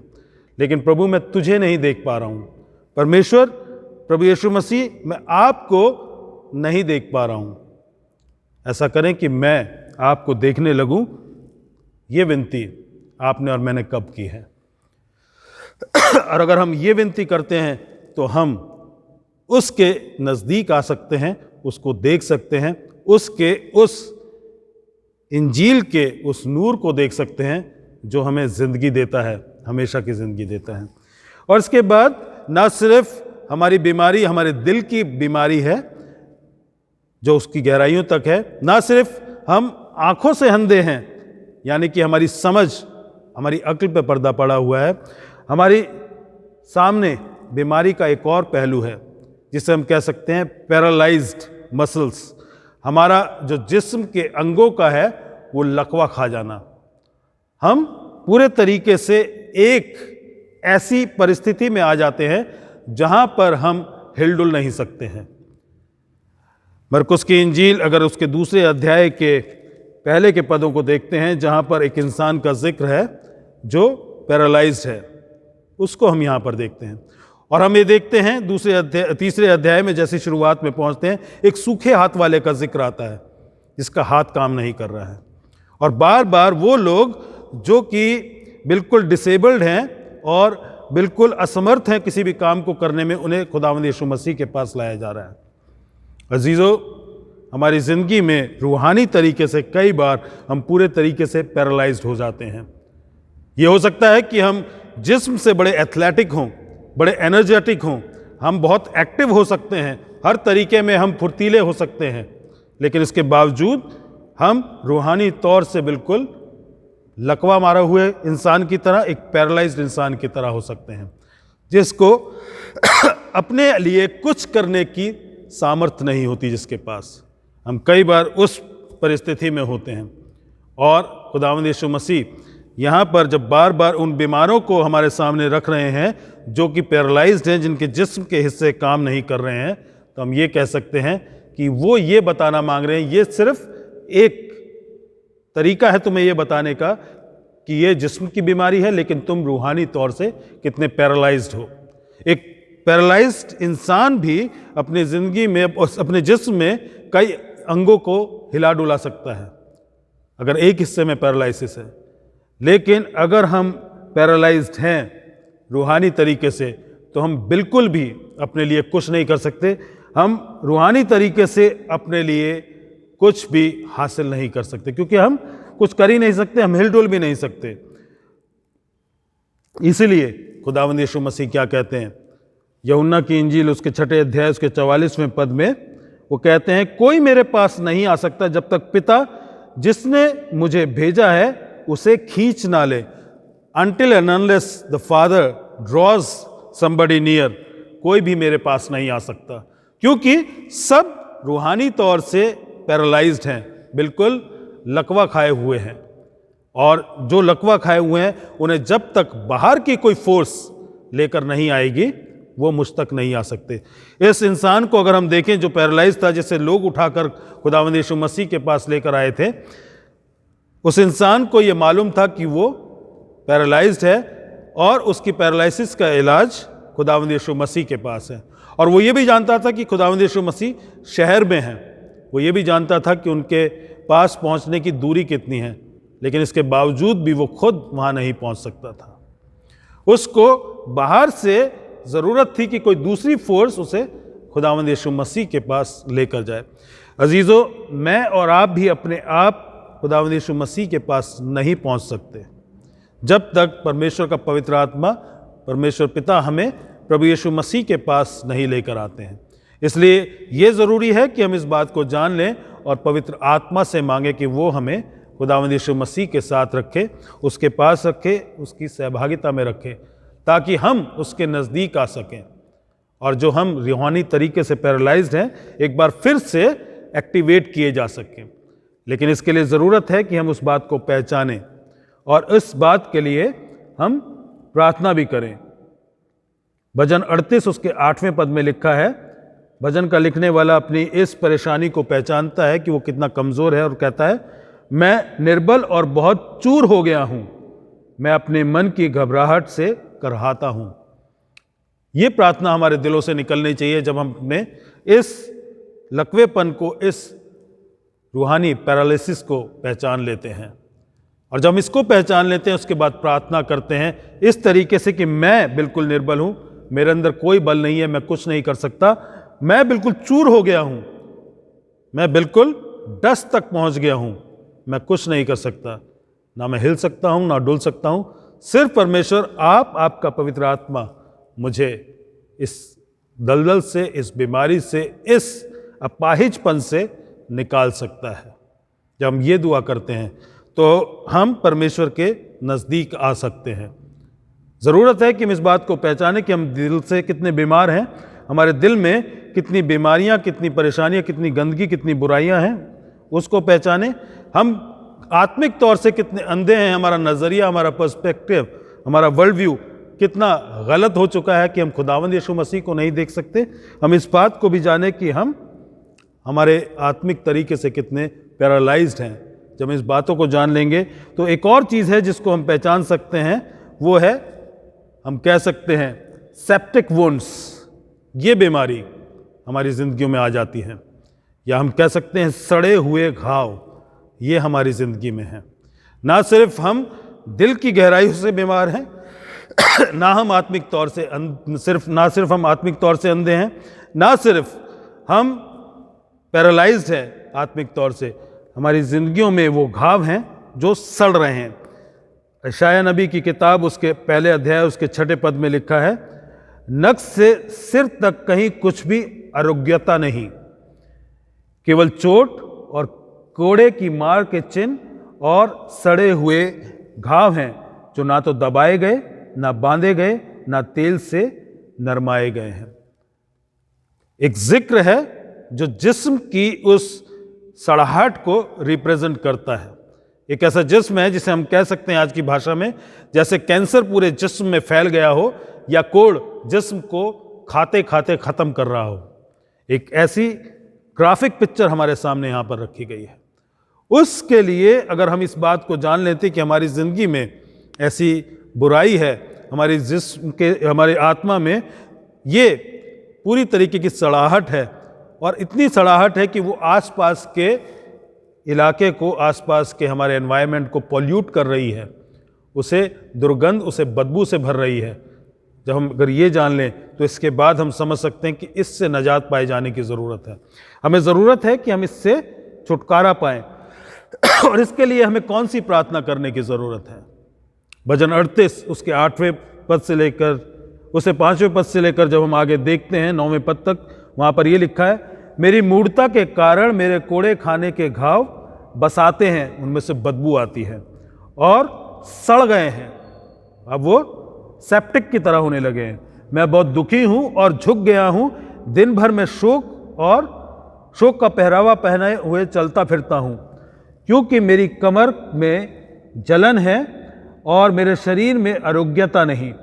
लेकिन प्रभु मैं तुझे नहीं देख पा रहा हूँ। परमेश्वर, प्रभु यीशु मसीह, मैं आपको नहीं देख पा रहा हूँ। ऐसा करें कि मैं आपको देखने लगूँ। ये विनती आपने और मैंने कब की है? और अगर हम ये विनती करते हैं तो हम उसके नज़दीक आ सकते हैं, उसको देख सकते हैं, उसके उस इंजील के उस नूर को देख सकते हैं जो हमें ज़िंदगी देता है, हमेशा की ज़िंदगी देता है। और इसके बाद ना सिर्फ हमारी बीमारी हमारे दिल की बीमारी है जो उसकी गहराइयों तक है, ना सिर्फ हम आँखों से अंधे हैं, यानी कि हमारी समझ, हमारी अक्ल पे पर्दा पड़ा हुआ है, हमारी सामने बीमारी का एक और पहलू है जिसे हम कह सकते हैं पैरालाइज्ड मसल्स। हमारा जो जिस्म के अंगों का है वो लकवा खा जाना। हम पूरे तरीके से एक ऐसी परिस्थिति में आ जाते हैं जहां पर हम हिलडुल नहीं सकते हैं। मरकुस की इंजील अगर उसके दूसरे अध्याय के पहले के पदों को देखते हैं, जहां पर एक इंसान का जिक्र है जो पैरालाइज्ड है, उसको हम यहाँ पर देखते हैं। और हम ये देखते हैं तीसरे अध्याय में जैसे शुरुआत में पहुँचते हैं, एक सूखे हाथ वाले का जिक्र आता है जिसका हाथ काम नहीं कर रहा है। और बार बार वो लोग जो कि बिल्कुल डिसेबल्ड हैं और बिल्कुल असमर्थ हैं किसी भी काम को करने में, उन्हें खुदावंद यीशु मसीह के पास लाया जा रहा है। अजीज़ों, हमारी ज़िंदगी में रूहानी तरीके से कई बार हम पूरे तरीके से पैरालाइज्ड हो जाते हैं। ये हो सकता है कि हम जिस्म से बड़े एथलेटिक हों, बड़े एनर्जेटिक हों, हम बहुत एक्टिव हो सकते हैं, हर तरीके में हम फुर्तीले हो सकते हैं, लेकिन इसके बावजूद हम रूहानी तौर से बिल्कुल लकवा मारा हुए इंसान की तरह, एक पैरालाइज्ड इंसान की तरह हो सकते हैं, जिसको अपने लिए कुछ करने की सामर्थ्य नहीं होती जिसके पास। हम कई बार उस परिस्थिति में होते हैं और खुदावंद यीशु मसीह यहाँ पर जब बार बार उन बीमारों को हमारे सामने रख रहे हैं जो कि पैरालाइज्ड हैं, जिनके जिस्म के हिस्से काम नहीं कर रहे हैं, तो हम ये कह सकते हैं कि वो ये बताना मांग रहे हैं, ये सिर्फ एक तरीका है तुम्हें ये बताने का कि ये जिस्म की बीमारी है, लेकिन तुम रूहानी तौर से कितने पैरालाइज्ड हो। एक पैरालाइज्ड इंसान भी अपनी ज़िंदगी में, अपने जिस्म में कई अंगों को हिला डुला सकता है अगर एक हिस्से में पैरालिसिस है। लेकिन अगर हम पैरालाइज्ड हैं रूहानी तरीके से, तो हम बिल्कुल भी अपने लिए कुछ नहीं कर सकते। हम रूहानी तरीके से अपने लिए कुछ भी हासिल नहीं कर सकते, क्योंकि हम कुछ कर ही नहीं सकते, हम हिलडुल भी नहीं सकते। इसीलिए खुदावंद यीशु मसीह क्या कहते हैं, यूहन्ना की इंजील उसके 6 अध्याय उसके 44वें पद में वो कहते हैं, कोई मेरे पास नहीं आ सकता जब तक पिता जिसने मुझे भेजा है उसे खींच ना ले। Until and unless the Father draws somebody near, कोई भी मेरे पास नहीं आ सकता, क्योंकि सब रूहानी तौर से पैरालाइज्ड हैं, बिल्कुल लकवा खाए हुए हैं। और जो लकवा खाए हुए हैं उन्हें जब तक बाहर की कोई फोर्स लेकर नहीं आएगी वो मुझ तक नहीं आ सकते। इस इंसान को अगर हम देखें जो पैरालाइज था, जिसे लोग उठाकर खुदावंद यीशु मसीह के पास लेकर आए थे, उस इंसान को ये मालूम था कि वो पैरालाइज्ड है और उसकी पैरालिसिस का इलाज खुदावंद यीशु मसीह के पास है। और वो ये भी जानता था कि खुदावंद यीशु मसीह शहर में हैं, वो ये भी जानता था कि उनके पास पहुंचने की दूरी कितनी है, लेकिन इसके बावजूद भी वो खुद वहां नहीं पहुंच सकता था। उसको बाहर से ज़रूरत थी कि कोई दूसरी फोर्स उसे खुदावंद यीशु मसीह के पास लेकर जाए। अजीज़ों, मैं और आप भी अपने आप खुदावंद यीशु मसीह के पास नहीं पहुंच सकते जब तक परमेश्वर का पवित्र आत्मा, परमेश्वर पिता हमें प्रभु यीशु मसीह के पास नहीं लेकर आते हैं। इसलिए ये ज़रूरी है कि हम इस बात को जान लें और पवित्र आत्मा से मांगे कि वो हमें खुदावंद यीशु मसीह के साथ रखे, उसके पास रखे, उसकी सहभागिता में रखे, ताकि हम उसके नज़दीक आ सकें और जो हम रूहानी तरीके से पैरालाइज्ड हैं एक बार फिर से एक्टिवेट किए जा सकें। लेकिन इसके लिए ज़रूरत है कि हम उस बात को पहचानें और इस बात के लिए हम प्रार्थना भी करें। भजन 38 उसके 8वें पद में लिखा है, भजन का लिखने वाला अपनी इस परेशानी को पहचानता है कि वो कितना कमज़ोर है और कहता है, मैं निर्बल और बहुत चूर हो गया हूँ, मैं अपने मन की घबराहट से करहाता हूँ। ये प्रार्थना हमारे दिलों से निकलनी चाहिए जब हम अपने इस लकवेपन को, इस रूहानी पैरालिसिस को पहचान लेते हैं। और जब हम इसको पहचान लेते हैं उसके बाद प्रार्थना करते हैं इस तरीके से कि मैं बिल्कुल निर्बल हूँ, मेरे अंदर कोई बल नहीं है, मैं कुछ नहीं कर सकता, मैं बिल्कुल चूर हो गया हूँ, मैं बिल्कुल डस तक पहुँच गया हूँ, मैं कुछ नहीं कर सकता, ना मैं हिल सकता हूँ ना डुल सकता हूँ। सिर्फ परमेश्वर आपका पवित्र आत्मा मुझे इस दलदल से, इस बीमारी से, इस अपाहिजपन से निकाल सकता है। जब हम ये दुआ करते हैं तो हम परमेश्वर के नज़दीक आ सकते हैं। ज़रूरत है कि हम इस बात को पहचानें कि हम दिल से कितने बीमार हैं, हमारे दिल में कितनी बीमारियां, कितनी परेशानियां, कितनी गंदगी, कितनी बुराइयां हैं, उसको पहचानें। हम आत्मिक तौर से कितने अंधे हैं, हमारा नज़रिया, हमारा पर्सपेक्टिव, हमारा वर्ल्ड व्यू कितना गलत हो चुका है कि हम खुदावंद यीशु मसीह को नहीं देख सकते। हम इस बात को भी जानें कि हम हमारे आत्मिक तरीके से कितने पैरालाइज्ड हैं। जब इस बातों को जान लेंगे तो एक और चीज़ है जिसको हम पहचान सकते हैं, वो है, हम कह सकते हैं सेप्टिक वुंड्स। ये बीमारी हमारी ज़िंदगियों में आ जाती है, या हम कह सकते हैं सड़े हुए घाव, ये हमारी ज़िंदगी में है। ना सिर्फ हम दिल की गहराइयों से बीमार हैं, ना हम आत्मिक तौर से ना सिर्फ हम आत्मिक तौर से अंधे हैं, ना सिर्फ हम पैरालाइज्ड हैं आत्मिक तौर से, हमारी ज़िंदगियों में वो घाव हैं जो सड़ रहे हैं। यशायाह नबी की किताब उसके 1 अध्याय उसके 6 पद में लिखा है, नख से सिर तक कहीं कुछ भी आरोग्यता नहीं, केवल चोट और कोड़े की मार के चिन्ह और सड़े हुए घाव हैं जो ना तो दबाए गए, ना बांधे गए, ना तेल से नरमाए गए हैं। एक जिक्र है जो जिस्म की उस सड़ाहट को रिप्रेजेंट करता है। एक ऐसा जिस्म है जिसे हम कह सकते हैं आज की भाषा में जैसे कैंसर पूरे जिस्म में फैल गया हो या कोढ़ जिस्म को खाते खाते खत्म कर रहा हो। एक ऐसी ग्राफिक पिक्चर हमारे सामने यहाँ पर रखी गई है। उसके लिए अगर हम इस बात को जान लेते कि हमारी ज़िंदगी में ऐसी बुराई है, हमारी जिस्म के, हमारी आत्मा में ये पूरी तरीके की सड़ाहट है और इतनी सड़ाहट है कि वो आसपास के इलाके को, आसपास के हमारे एनवायरनमेंट को पॉल्यूट कर रही है, उसे दुर्गंध, उसे बदबू से भर रही है। जब हम अगर ये जान लें तो इसके बाद हम समझ सकते हैं कि इससे नजात पाए जाने की ज़रूरत है। हमें ज़रूरत है कि हम इससे छुटकारा पाएं और इसके लिए हमें कौन सी प्रार्थना करने की ज़रूरत है। भजन 38 उसके 8वें पद से लेकर उसे 5वें पद से लेकर जब हम आगे देखते हैं 9वें पद तक, वहाँ पर ये लिखा है, मेरी मूढ़ता के कारण मेरे कोड़े खाने के घाव बसाते हैं, उनमें से बदबू आती है और सड़ गए हैं। अब वो सेप्टिक की तरह होने लगे हैं। मैं बहुत दुखी हूँ और झुक गया हूँ, दिन भर में शोक का पहरावा पहने हुए चलता फिरता हूँ, क्योंकि मेरी कमर में जलन है और मेरे शरीर में आरोग्यता नहीं।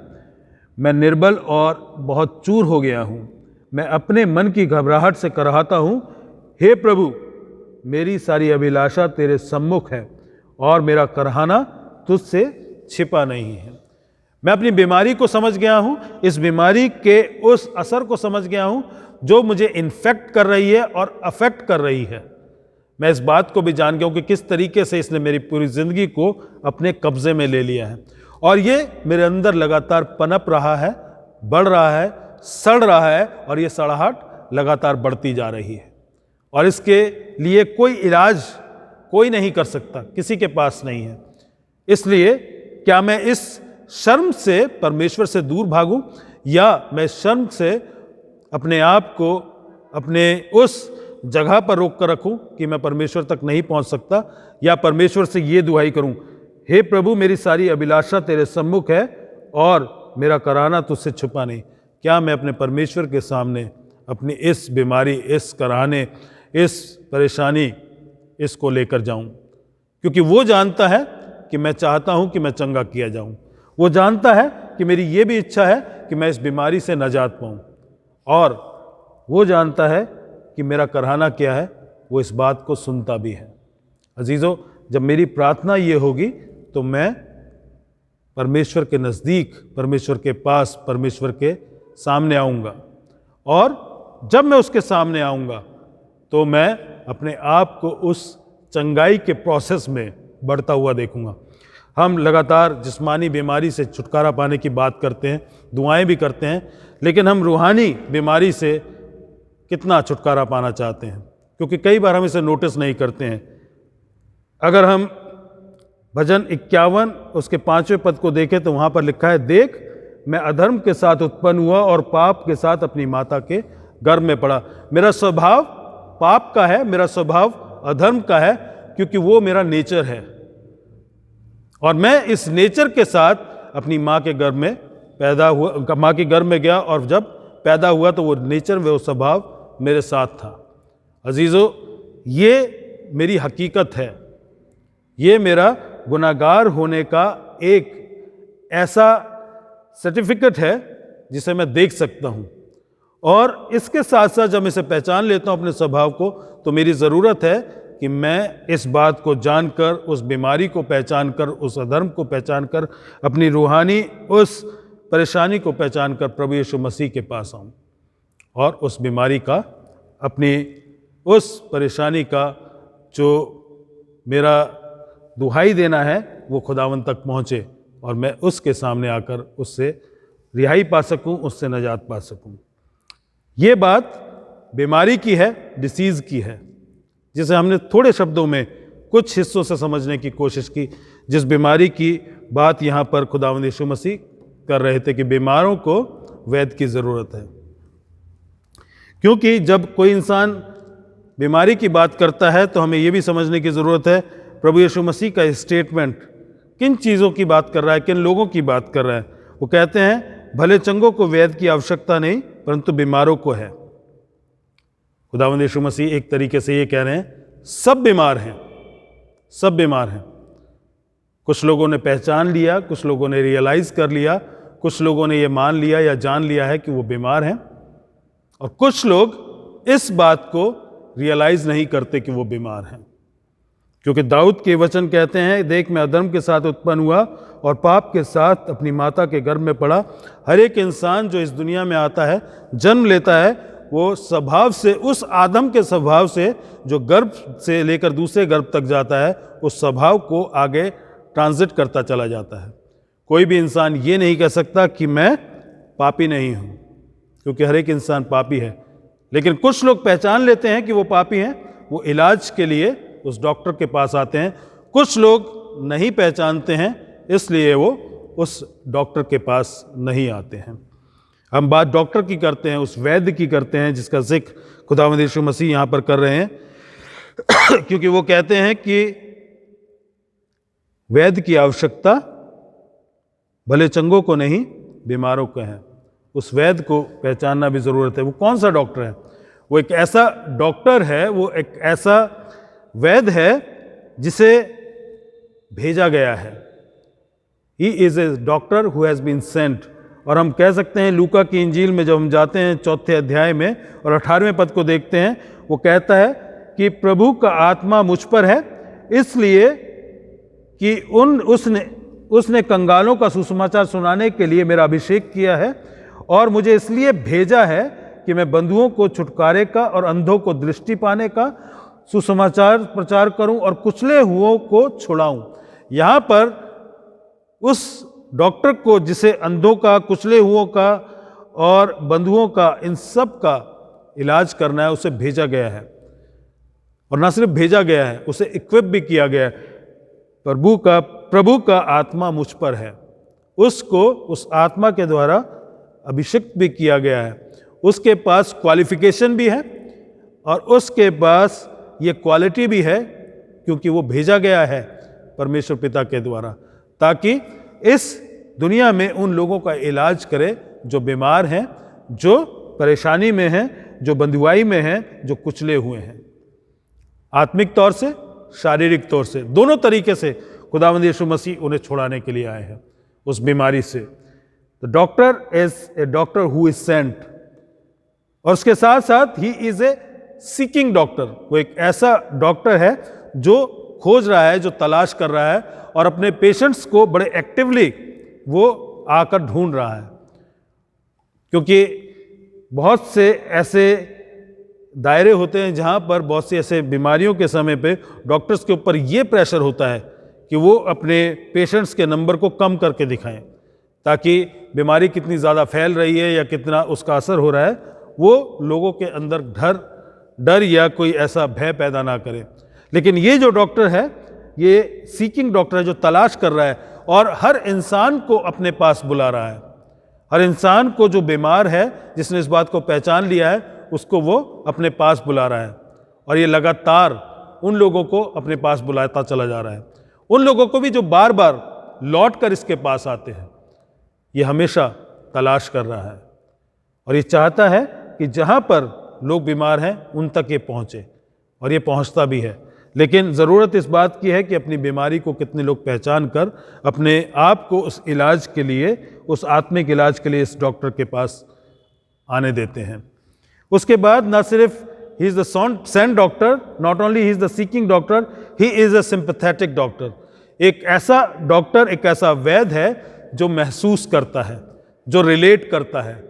मैं निर्बल और बहुत चूर हो गया हूँ। मैं अपने मन की घबराहट से कराहता हूँ। हे प्रभु, मेरी सारी अभिलाषा तेरे सम्मुख है और मेरा करहाना तुझसे छिपा नहीं है। मैं अपनी बीमारी को समझ गया हूँ, इस बीमारी के उस असर को समझ गया हूँ जो मुझे इन्फेक्ट कर रही है और अफेक्ट कर रही है। मैं इस बात को भी जान गया हूँ कि किस तरीके से इसने मेरी पूरी ज़िंदगी को अपने कब्जे में ले लिया है और ये मेरे अंदर लगातार पनप रहा है, बढ़ रहा है, सड़ रहा है और ये सड़ाहट लगातार बढ़ती जा रही है और इसके लिए कोई इलाज कोई नहीं कर सकता, किसी के पास नहीं है। इसलिए क्या मैं इस शर्म से परमेश्वर से दूर भागूं या मैं शर्म से अपने आप को अपने उस जगह पर रोक कर रखूं कि मैं परमेश्वर तक नहीं पहुंच सकता, या परमेश्वर से ये दुआई करूं, हे प्रभु, मेरी सारी अभिलाषा तेरे सम्मुख है और मेरा कराहना तुझसे छुपा नहीं। क्या मैं अपने परमेश्वर के सामने अपनी इस बीमारी, इस कराहने, इस परेशानी, इसको लेकर जाऊं? क्योंकि वो जानता है कि मैं चाहता हूं कि मैं चंगा किया जाऊं। वो जानता है कि मेरी ये भी इच्छा है कि मैं इस बीमारी से नजात पाऊं और वो जानता है कि मेरा कराहना क्या है, वो इस बात को सुनता भी है। अजीज़ों, जब मेरी प्रार्थना ये होगी तो मैं परमेश्वर के नज़दीक, परमेश्वर के पास, परमेश्वर के सामने आऊँगा और जब मैं उसके सामने आऊँगा तो मैं अपने आप को उस चंगाई के प्रोसेस में बढ़ता हुआ देखूँगा। हम लगातार जिस्मानी बीमारी से छुटकारा पाने की बात करते हैं, दुआएं भी करते हैं, लेकिन हम रूहानी बीमारी से कितना छुटकारा पाना चाहते हैं? क्योंकि कई बार हम इसे नोटिस नहीं करते हैं। अगर हम भजन 51 उसके 5वें पद को देखें तो वहाँ पर लिखा है, देख मैं अधर्म के साथ उत्पन्न हुआ और पाप के साथ अपनी माता के गर्भ में पड़ा। मेरा स्वभाव पाप का है, मेरा स्वभाव अधर्म का है, क्योंकि वो मेरा नेचर है और मैं इस नेचर के साथ अपनी माँ के गर्भ में पैदा हुआ, माँ के गर्भ में गया और जब पैदा हुआ तो वो नेचर, वो स्वभाव मेरे साथ था। अजीज़ों, ये मेरी हकीकत है, ये मेरा गुनाहगार होने का एक ऐसा सर्टिफिकेट है जिसे मैं देख सकता हूँ और इसके साथ साथ जब मैं इसे पहचान लेता हूँ अपने स्वभाव को, तो मेरी ज़रूरत है कि मैं इस बात को जानकर, उस बीमारी को पहचान कर, उस अधर्म को पहचान कर, अपनी रूहानी उस परेशानी को पहचान कर प्रभु यीशु मसीह के पास आऊँ और उस बीमारी का, अपनी उस परेशानी का जो मेरा दुहाई देना है वो खुदावंद तक पहुँचे और मैं उसके सामने आकर उससे रिहाई पा सकूँ, उससे नजात पा सकूँ। ये बात बीमारी की है, डिसीज़ की है, जिसे हमने थोड़े शब्दों में कुछ हिस्सों से समझने की कोशिश की। जिस बीमारी की बात यहाँ पर खुदावंद यीशु मसीह कर रहे थे कि बीमारों को वैद्य की ज़रूरत है, क्योंकि जब कोई इंसान बीमारी की बात करता है तो हमें ये भी समझने की ज़रूरत है प्रभु यीशु मसीह का स्टेटमेंट किन चीज़ों की बात कर रहा है, किन लोगों की बात कर रहा है। वो कहते हैं, भले चंगों को वैद्य की आवश्यकता नहीं परंतु बीमारों को है। खुदावंद यीशु मसीह एक तरीके से ये कह रहे हैं सब बीमार हैं, सब बीमार हैं। कुछ लोगों ने पहचान लिया, कुछ लोगों ने रियलाइज़ कर लिया, कुछ लोगों ने ये मान लिया या जान लिया है कि वो बीमार हैं, और कुछ लोग इस बात को रियलाइज़ नहीं करते कि वो बीमार हैं। क्योंकि दाऊद के वचन कहते हैं, देख मैं अधर्म के साथ उत्पन्न हुआ और पाप के साथ अपनी माता के गर्भ में पड़ा। हर एक इंसान जो इस दुनिया में आता है, जन्म लेता है, वो स्वभाव से, उस आदम के स्वभाव से जो गर्भ से लेकर दूसरे गर्भ तक जाता है, उस स्वभाव को आगे ट्रांजिट करता चला जाता है। कोई भी इंसान ये नहीं कह सकता कि मैं पापी नहीं हूँ, क्योंकि हर एक इंसान पापी है। लेकिन कुछ लोग पहचान लेते हैं कि वो पापी हैं, वो इलाज के लिए उस डॉक्टर के पास आते हैं। कुछ लोग नहीं पहचानते हैं, इसलिए वो उस डॉक्टर के पास नहीं आते हैं। हम बात डॉक्टर की करते हैं, उस वैद्य की करते हैं जिसका जिक्र खुदावंद यीशु मसीह यहाँ पर कर रहे हैं क्योंकि वो कहते हैं कि वैद्य की आवश्यकता भले चंगों को नहीं, बीमारों को है। उस वैद्य को पहचानना भी ज़रूरत है। वो कौन सा डॉक्टर है? वो एक ऐसा डॉक्टर है, वो एक ऐसा वैद्य है जिसे भेजा गया है। He is a doctor who has been sent. और हम कह सकते हैं लूका की इंजील में जब हम जाते हैं 4 अध्याय में और 18वें पद को देखते हैं, वो कहता है कि प्रभु का आत्मा मुझ पर है, इसलिए कि उसने कंगालों का सुसमाचार सुनाने के लिए मेरा अभिषेक किया है, और मुझे इसलिए भेजा है कि मैं बंधुओं को छुटकारे का और अंधों को दृष्टि पाने का सुसमाचार प्रचार करूं और कुचले हुओं को छुड़ाऊं। यहाँ पर उस डॉक्टर को, जिसे अंधों का, कुचले हुओं का और बंधुओं का, इन सब का इलाज करना है, उसे भेजा गया है। और ना सिर्फ भेजा गया है, उसे इक्विप भी किया गया है। प्रभु का आत्मा मुझ पर है, उसको उस आत्मा के द्वारा अभिषेक भी किया गया है। उसके पास क्वालिफिकेशन भी है और उसके पास ये क्वालिटी भी है, क्योंकि वो भेजा गया है परमेश्वर पिता के द्वारा, ताकि इस दुनिया में उन लोगों का इलाज करे जो बीमार हैं, जो परेशानी में हैं, जो बंधुआई में हैं, जो कुचले हुए हैं, आत्मिक तौर से, शारीरिक तौर से, दोनों तरीके से खुदावंद यीशु मसीह उन्हें छुड़ाने के लिए आए हैं उस बीमारी से। The doctor is a doctor who is sent, और उसके साथ साथ he is a seeking doctor. वो एक ऐसा डॉक्टर है जो खोज रहा है, जो तलाश कर रहा है, और अपने पेशेंट्स को बड़े एक्टिवली वो आकर ढूंढ रहा है। क्योंकि बहुत से ऐसे दायरे होते हैं जहाँ पर बहुत सी ऐसे बीमारियों के समय पे डॉक्टर्स के ऊपर ये प्रेशर होता है कि वो अपने पेशेंट्स के नंबर को कम करके दिखाएं, ताकि बीमारी कितनी ज़्यादा फैल रही है या कितना उसका असर हो रहा है, वो लोगों के अंदर डर या कोई ऐसा भय पैदा ना करे। लेकिन ये जो डॉक्टर है, ये सीकिंग डॉक्टर है, जो तलाश कर रहा है और हर इंसान को अपने पास बुला रहा है। हर इंसान को जो बीमार है, जिसने इस बात को पहचान लिया है, उसको वो अपने पास बुला रहा है। और ये लगातार उन लोगों को अपने पास बुलाता चला जा रहा है, उन लोगों को भी जो बार बार लौट कर इसके पास आते हैं। ये हमेशा तलाश कर रहा है और ये चाहता है कि जहाँ पर लोग बीमार हैं उन तक ये पहुँचे, और ये पहुँचता भी है। लेकिन ज़रूरत इस बात की है कि अपनी बीमारी को कितने लोग पहचान कर अपने आप को उस इलाज के लिए, उस आत्मिक इलाज के लिए इस डॉक्टर के पास आने देते हैं। उसके बाद ना सिर्फ he is the sent doctor, not only he is the seeking doctor, he is a sympathetic doctor. एक ऐसा डॉक्टर, एक ऐसा वैद्य है जो महसूस करता है, जो रिलेट करता है।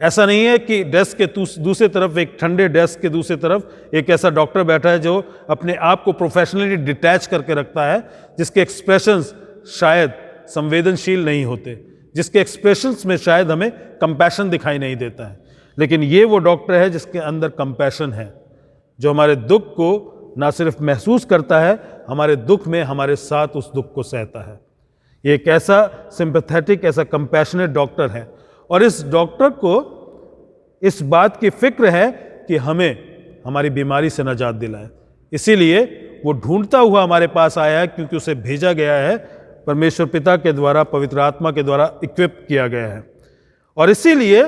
ऐसा नहीं है कि डेस्क के दूसरी तरफ, एक ठंडे डेस्क के दूसरी तरफ एक ऐसा डॉक्टर बैठा है जो अपने आप को प्रोफेशनली डिटैच करके रखता है, जिसके एक्सप्रेशंस शायद संवेदनशील नहीं होते, जिसके एक्सप्रेशंस में शायद हमें कंपैशन दिखाई नहीं देता है। लेकिन ये वो डॉक्टर है जिसके अंदर कंपैशन है, जो हमारे दुख को ना सिर्फ महसूस करता है, हमारे दुख में हमारे साथ उस दुख को सहता है। ये एक ऐसा सिंपैथेटिक, ऐसा कंपैशनेट डॉक्टर है। और इस डॉक्टर को इस बात की फिक्र है कि हमें हमारी बीमारी से निजात दिलाए, इसीलिए वो ढूंढता हुआ हमारे पास आया है, क्योंकि उसे भेजा गया है परमेश्वर पिता के द्वारा, पवित्र आत्मा के द्वारा इक्विप किया गया है। और इसीलिए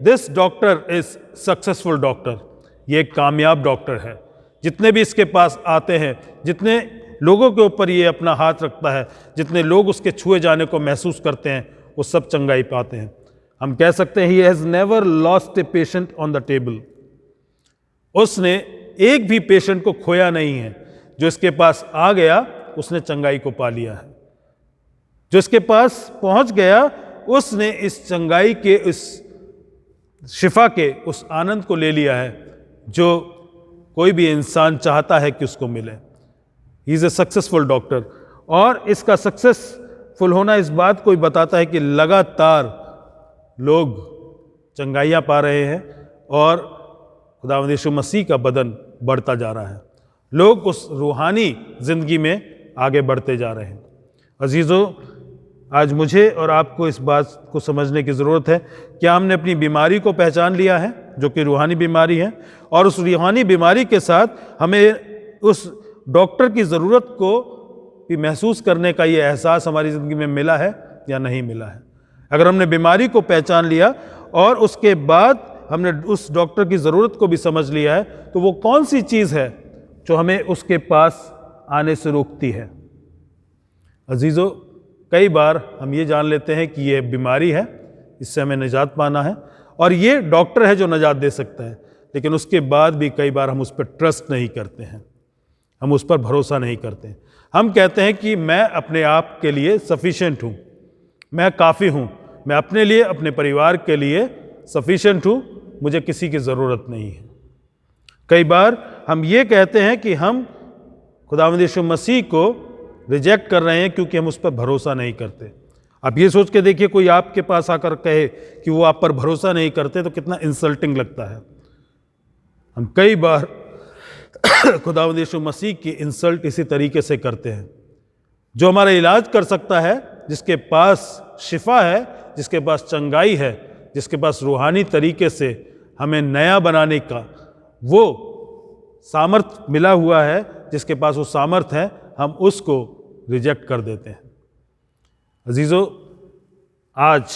this doctor is successful doctor. ये एक कामयाब डॉक्टर है। जितने भी इसके पास आते हैं, जितने लोगों के ऊपर ये अपना हाथ रखता है, जितने लोग उसके छुए जाने को महसूस करते हैं, वो सब चंगाई पाते हैं। हम कह सकते हैं he has never lost a patient on the table. उसने एक भी पेशेंट को खोया नहीं है। जो इसके पास आ गया उसने चंगाई को पा लिया है। जो इसके पास पहुंच गया उसने इस चंगाई के, इस शिफा के उस आनंद को ले लिया है जो कोई भी इंसान चाहता है कि उसको मिले। ही इज़ ए सक्सेसफुल डॉक्टर। और इसका सक्सेसफुल होना इस बात को भी बताता है कि लगातार लोग चंगाइयाँ पा रहे हैं और खुदावंद यीशु मसीह का बदन बढ़ता जा रहा है। लोग उस रूहानी ज़िंदगी में आगे बढ़ते जा रहे हैं। अजीज़ों, आज मुझे और आपको इस बात को समझने की ज़रूरत है, क्या हमने अपनी बीमारी को पहचान लिया है जो कि रूहानी बीमारी है, और उस रूहानी बीमारी के साथ हमें उस डॉक्टर की ज़रूरत को भी महसूस करने का ये एहसास हमारी ज़िंदगी में मिला है या नहीं मिला है। अगर हमने बीमारी को पहचान लिया और उसके बाद हमने उस डॉक्टर की ज़रूरत को भी समझ लिया है, तो वो कौन सी चीज़ है जो हमें उसके पास आने से रोकती है। अजीज़ों, कई बार हम ये जान लेते हैं कि ये बीमारी है, इससे हमें निजात पाना है और ये डॉक्टर है जो निजात दे सकता है, लेकिन उसके बाद भी कई बार हम उस पर ट्रस्ट नहीं करते हैं, हम उस पर भरोसा नहीं करते हैं। हम कहते हैं कि मैं अपने आप के लिए सफिशिएंट हूँ, मैं काफ़ी हूँ, मैं अपने लिए, अपने परिवार के लिए सफिशिएंट हूँ, मुझे किसी की ज़रूरत नहीं है। कई बार हम ये कहते हैं कि हम खुदावंद यीशु मसीह को रिजेक्ट कर रहे हैं क्योंकि हम उस पर भरोसा नहीं करते। आप ये सोच के देखिए, कोई आपके पास आकर कहे कि वो आप पर भरोसा नहीं करते तो कितना इंसल्टिंग लगता है। हम कई बार खुदावंद यीशु मसीह की इंसल्ट इसी तरीके से करते हैं। जो हमारा इलाज कर सकता है, जिसके पास शिफा है, जिसके पास चंगाई है, जिसके पास रूहानी तरीके से हमें नया बनाने का वो सामर्थ मिला हुआ है, जिसके पास वो सामर्थ है, हम उसको रिजेक्ट कर देते हैं। अजीज़ों, आज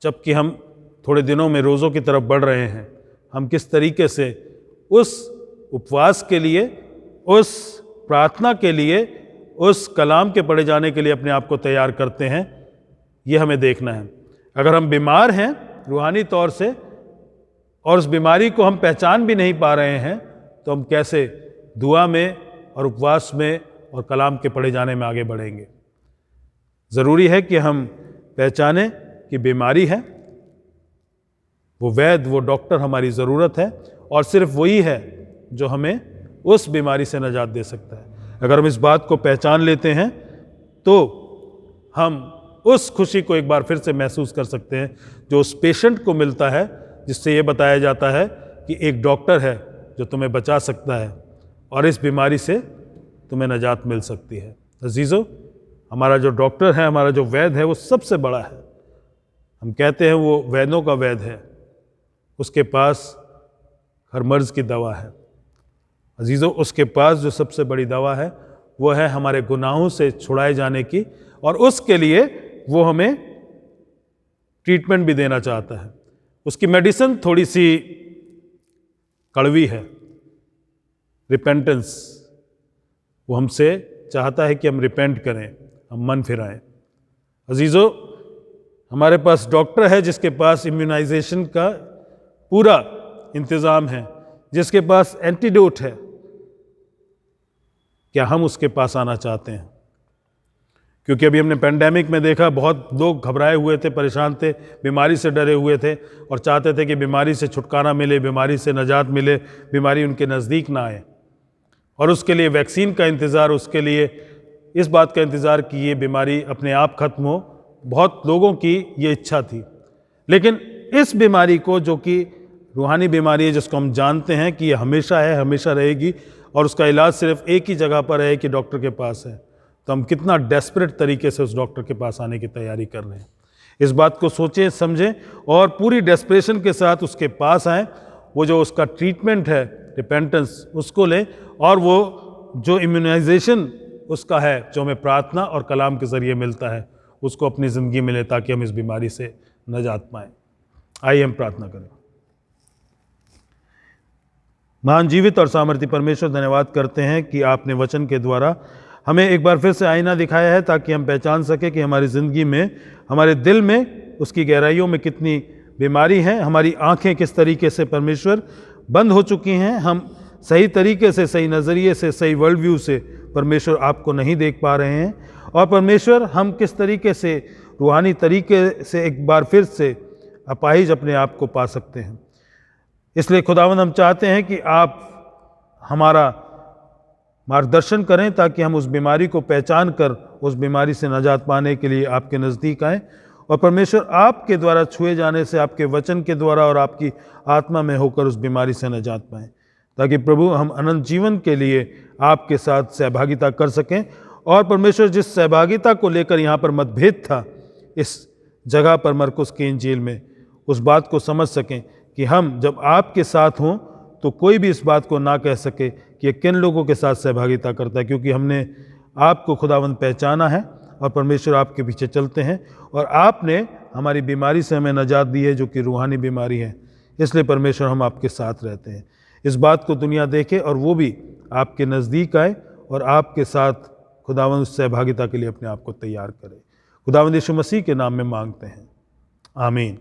जबकि हम थोड़े दिनों में रोज़ों की तरफ बढ़ रहे हैं, हम किस तरीके से उस उपवास के लिए, उस प्रार्थना के लिए, उस कलाम के पढ़े जाने के लिए अपने आप को तैयार करते हैं, ये हमें देखना है। अगर हम बीमार हैं रूहानी तौर से और उस बीमारी को हम पहचान भी नहीं पा रहे हैं, तो हम कैसे दुआ में और उपवास में और कलाम के पढ़े जाने में आगे बढ़ेंगे। ज़रूरी है कि हम पहचानें कि बीमारी है, वो वैद्य, वो डॉक्टर हमारी ज़रूरत है और सिर्फ वही है जो हमें उस बीमारी से निजात दे सकता है। अगर हम इस बात को पहचान लेते हैं तो हम उस खुशी को एक बार फिर से महसूस कर सकते हैं जो उस पेशेंट को मिलता है, जिससे ये बताया जाता है कि एक डॉक्टर है जो तुम्हें बचा सकता है और इस बीमारी से तुम्हें निजात मिल सकती है। अजीज़ों, हमारा जो डॉक्टर है, हमारा जो वैद्य है, वो सबसे बड़ा है। हम कहते हैं वो वैद्यों का वैद्य है, उसके पास हर मर्ज़ की दवा है। अजीज़ों, उसके पास जो सबसे बड़ी दवा है वो है हमारे गुनाहों से छुड़ाए जाने की, और उसके लिए वो हमें ट्रीटमेंट भी देना चाहता है। उसकी मेडिसिन थोड़ी सी कड़वी है, रिपेंटेंस। वो हमसे चाहता है कि हम रिपेंट करें, हम मन फिराएं। अजीज़ों, हमारे पास डॉक्टर है जिसके पास इम्यूनाइजेशन का पूरा इंतज़ाम है, जिसके पास एंटीडोट है। क्या हम उसके पास आना चाहते हैं? क्योंकि अभी हमने पेंडेमिक में देखा, बहुत लोग घबराए हुए थे, परेशान थे, बीमारी से डरे हुए थे और चाहते थे कि बीमारी से छुटकारा मिले, बीमारी से निजात मिले, बीमारी उनके नज़दीक ना आए। और उसके लिए वैक्सीन का इंतज़ार, उसके लिए इस बात का इंतज़ार कि ये बीमारी अपने आप ख़त्म हो, बहुत लोगों की ये इच्छा थी। लेकिन इस बीमारी को, जो कि रूहानी बीमारी है, जिसको हम जानते हैं कि ये हमेशा है, हमेशा रहेगी और उसका इलाज सिर्फ एक ही जगह पर है कि डॉक्टर के पास है, तो हम कितना डेस्परेट तरीके से उस डॉक्टर के पास आने की तैयारी कर रहे हैं। इस बात को सोचें, समझें और पूरी डेस्परेशन के साथ उसके पास आएँ। वो जो उसका ट्रीटमेंट है, रिपेंटेंस, उसको लें, और वो जो इम्यूनाइजेशन उसका है, जो हमें प्रार्थना और कलाम के ज़रिए मिलता है, उसको अपनी ज़िंदगी में लें ताकि हम इस बीमारी से निजात पाएँ। आइए हम प्रार्थना करें। महान जीवित और सामर्थी परमेश्वर, धन्यवाद करते हैं कि आपने वचन के द्वारा हमें एक बार फिर से आईना दिखाया है ताकि हम पहचान सकें कि हमारी ज़िंदगी में, हमारे दिल में, उसकी गहराइयों में कितनी बीमारी है। हमारी आंखें किस तरीके से परमेश्वर बंद हो चुकी हैं। हम सही तरीके से, सही नज़रिए से, सही वर्ल्ड व्यू से परमेश्वर आपको नहीं देख पा रहे हैं। और परमेश्वर, हम किस तरीके से रूहानी तरीके से एक बार फिर से अपाहिज अपने आप को पा सकते हैं। इसलिए खुदावंद, हम चाहते हैं कि आप हमारा मार्गदर्शन करें ताकि हम उस बीमारी को पहचान कर उस बीमारी से निजात पाने के लिए आपके नज़दीक आएँ। और परमेश्वर, आपके द्वारा छुए जाने से, आपके वचन के द्वारा और आपकी आत्मा में होकर उस बीमारी से निजात पाएँ, ताकि प्रभु हम अनंत जीवन के लिए आपके साथ सहभागिता कर सकें। और परमेश्वर, जिस सहभागिता को लेकर यहाँ पर मतभेद था इस जगह पर मरकुस की इंजील में, उस बात को समझ सकें कि हम जब आपके साथ हों तो कोई भी इस बात को ना कह सके कि ये किन लोगों के साथ सहभागिता करता है, क्योंकि हमने आपको खुदावंद पहचाना है और परमेश्वर आपके पीछे चलते हैं। और आपने हमारी बीमारी से हमें निजात दी है, जो कि रूहानी बीमारी है। इसलिए परमेश्वर, हम आपके साथ रहते हैं। इस बात को दुनिया देखे और वो भी आपके नज़दीक आए और आपके साथ खुदावंद उस सहभागिता के लिए अपने आप को तैयार करे। खुदावंद यीशु मसीह के नाम में मांगते हैं, आमीन।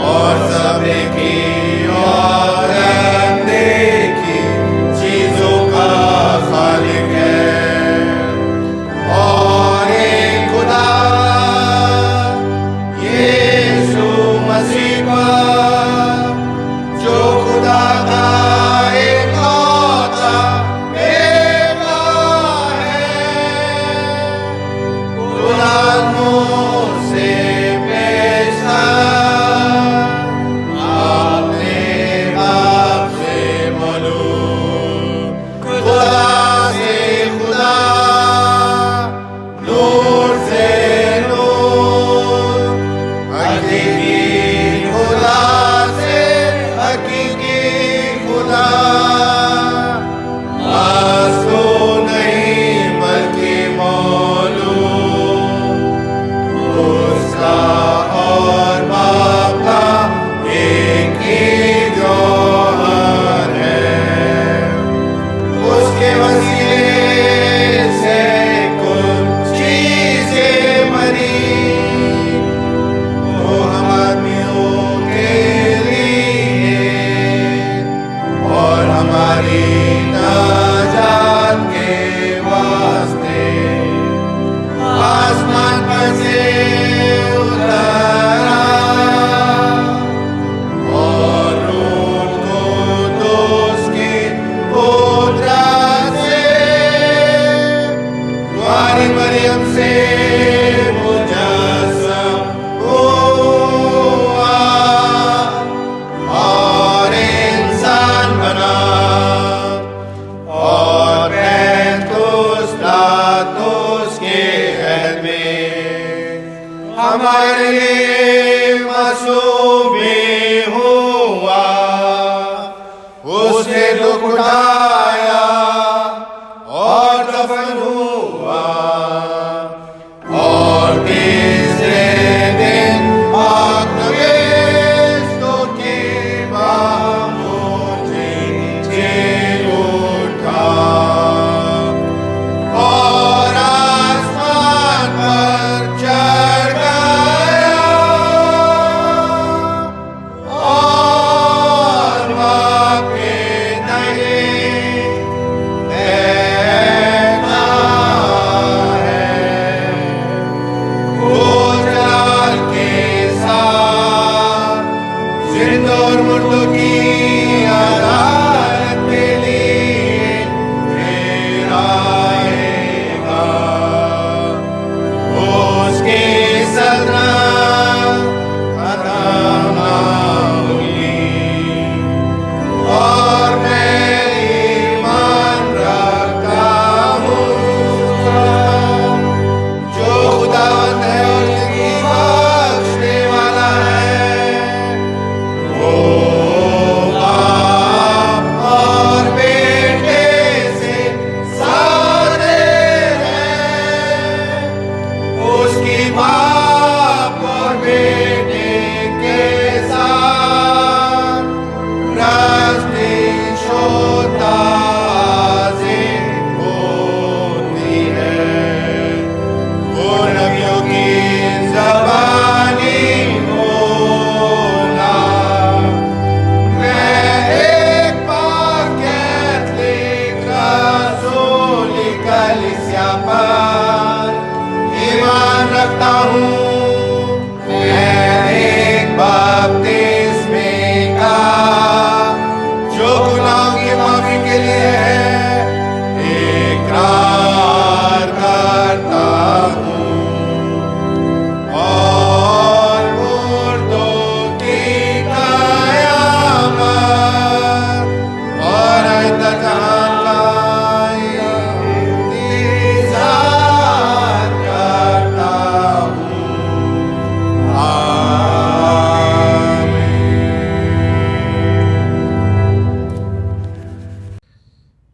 और सब की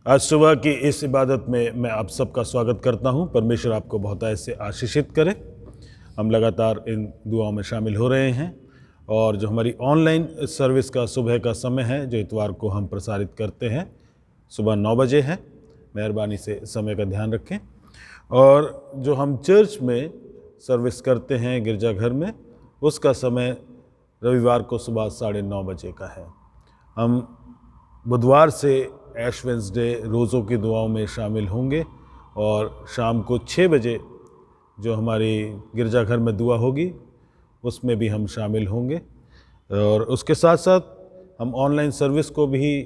आज सुबह की इस इबादत में मैं आप सबका स्वागत करता हूं। परमेश्वर आपको बहुतायत से आशीषित करे। हम लगातार इन दुआओं में शामिल हो रहे हैं और जो हमारी ऑनलाइन सर्विस का सुबह का समय है, जो इतवार को हम प्रसारित करते हैं, सुबह 9 बजे है। मेहरबानी से समय का ध्यान रखें। और जो हम चर्च में सर्विस करते हैं गिरजाघर में, उसका समय रविवार को सुबह 9:30 बजे का है। हम बुधवार से ऐश वेंसडे रोज़ों की दुआओं में शामिल होंगे और शाम को 6 बजे जो हमारी गिरजाघर में दुआ होगी उसमें भी हम शामिल होंगे। और उसके साथ साथ हम ऑनलाइन सर्विस को भी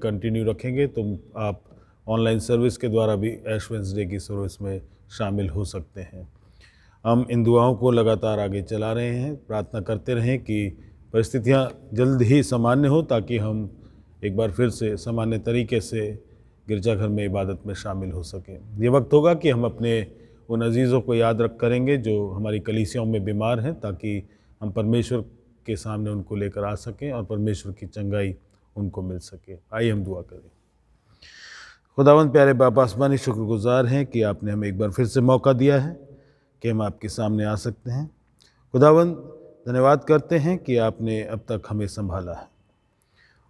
कंटिन्यू रखेंगे। तो आप ऑनलाइन सर्विस के द्वारा भी ऐश वेंसडे की सर्विस में शामिल हो सकते हैं। हम इन दुआओं को लगातार आगे चला रहे हैं। प्रार्थना करते रहें कि परिस्थितियां जल्द ही सामान्य हो, ताकि हम एक बार फिर से सामान्य तरीके से गिरजाघर में इबादत में शामिल हो सकें। ये वक्त होगा कि हम अपने उन अजीज़ों को याद करेंगे जो हमारी कलीसियाओं में बीमार हैं, ताकि हम परमेश्वर के सामने उनको लेकर आ सकें और परमेश्वर की चंगाई उनको मिल सके। आइए हम दुआ करें। खुदावंद प्यारे बाप आसमानी, शुक्रगुजार हैं कि आपने हमें एक बार फिर से मौका दिया है कि हम आपके सामने आ सकते हैं। खुदावंद धन्यवाद करते हैं कि आपने अब तक हमें संभाला है,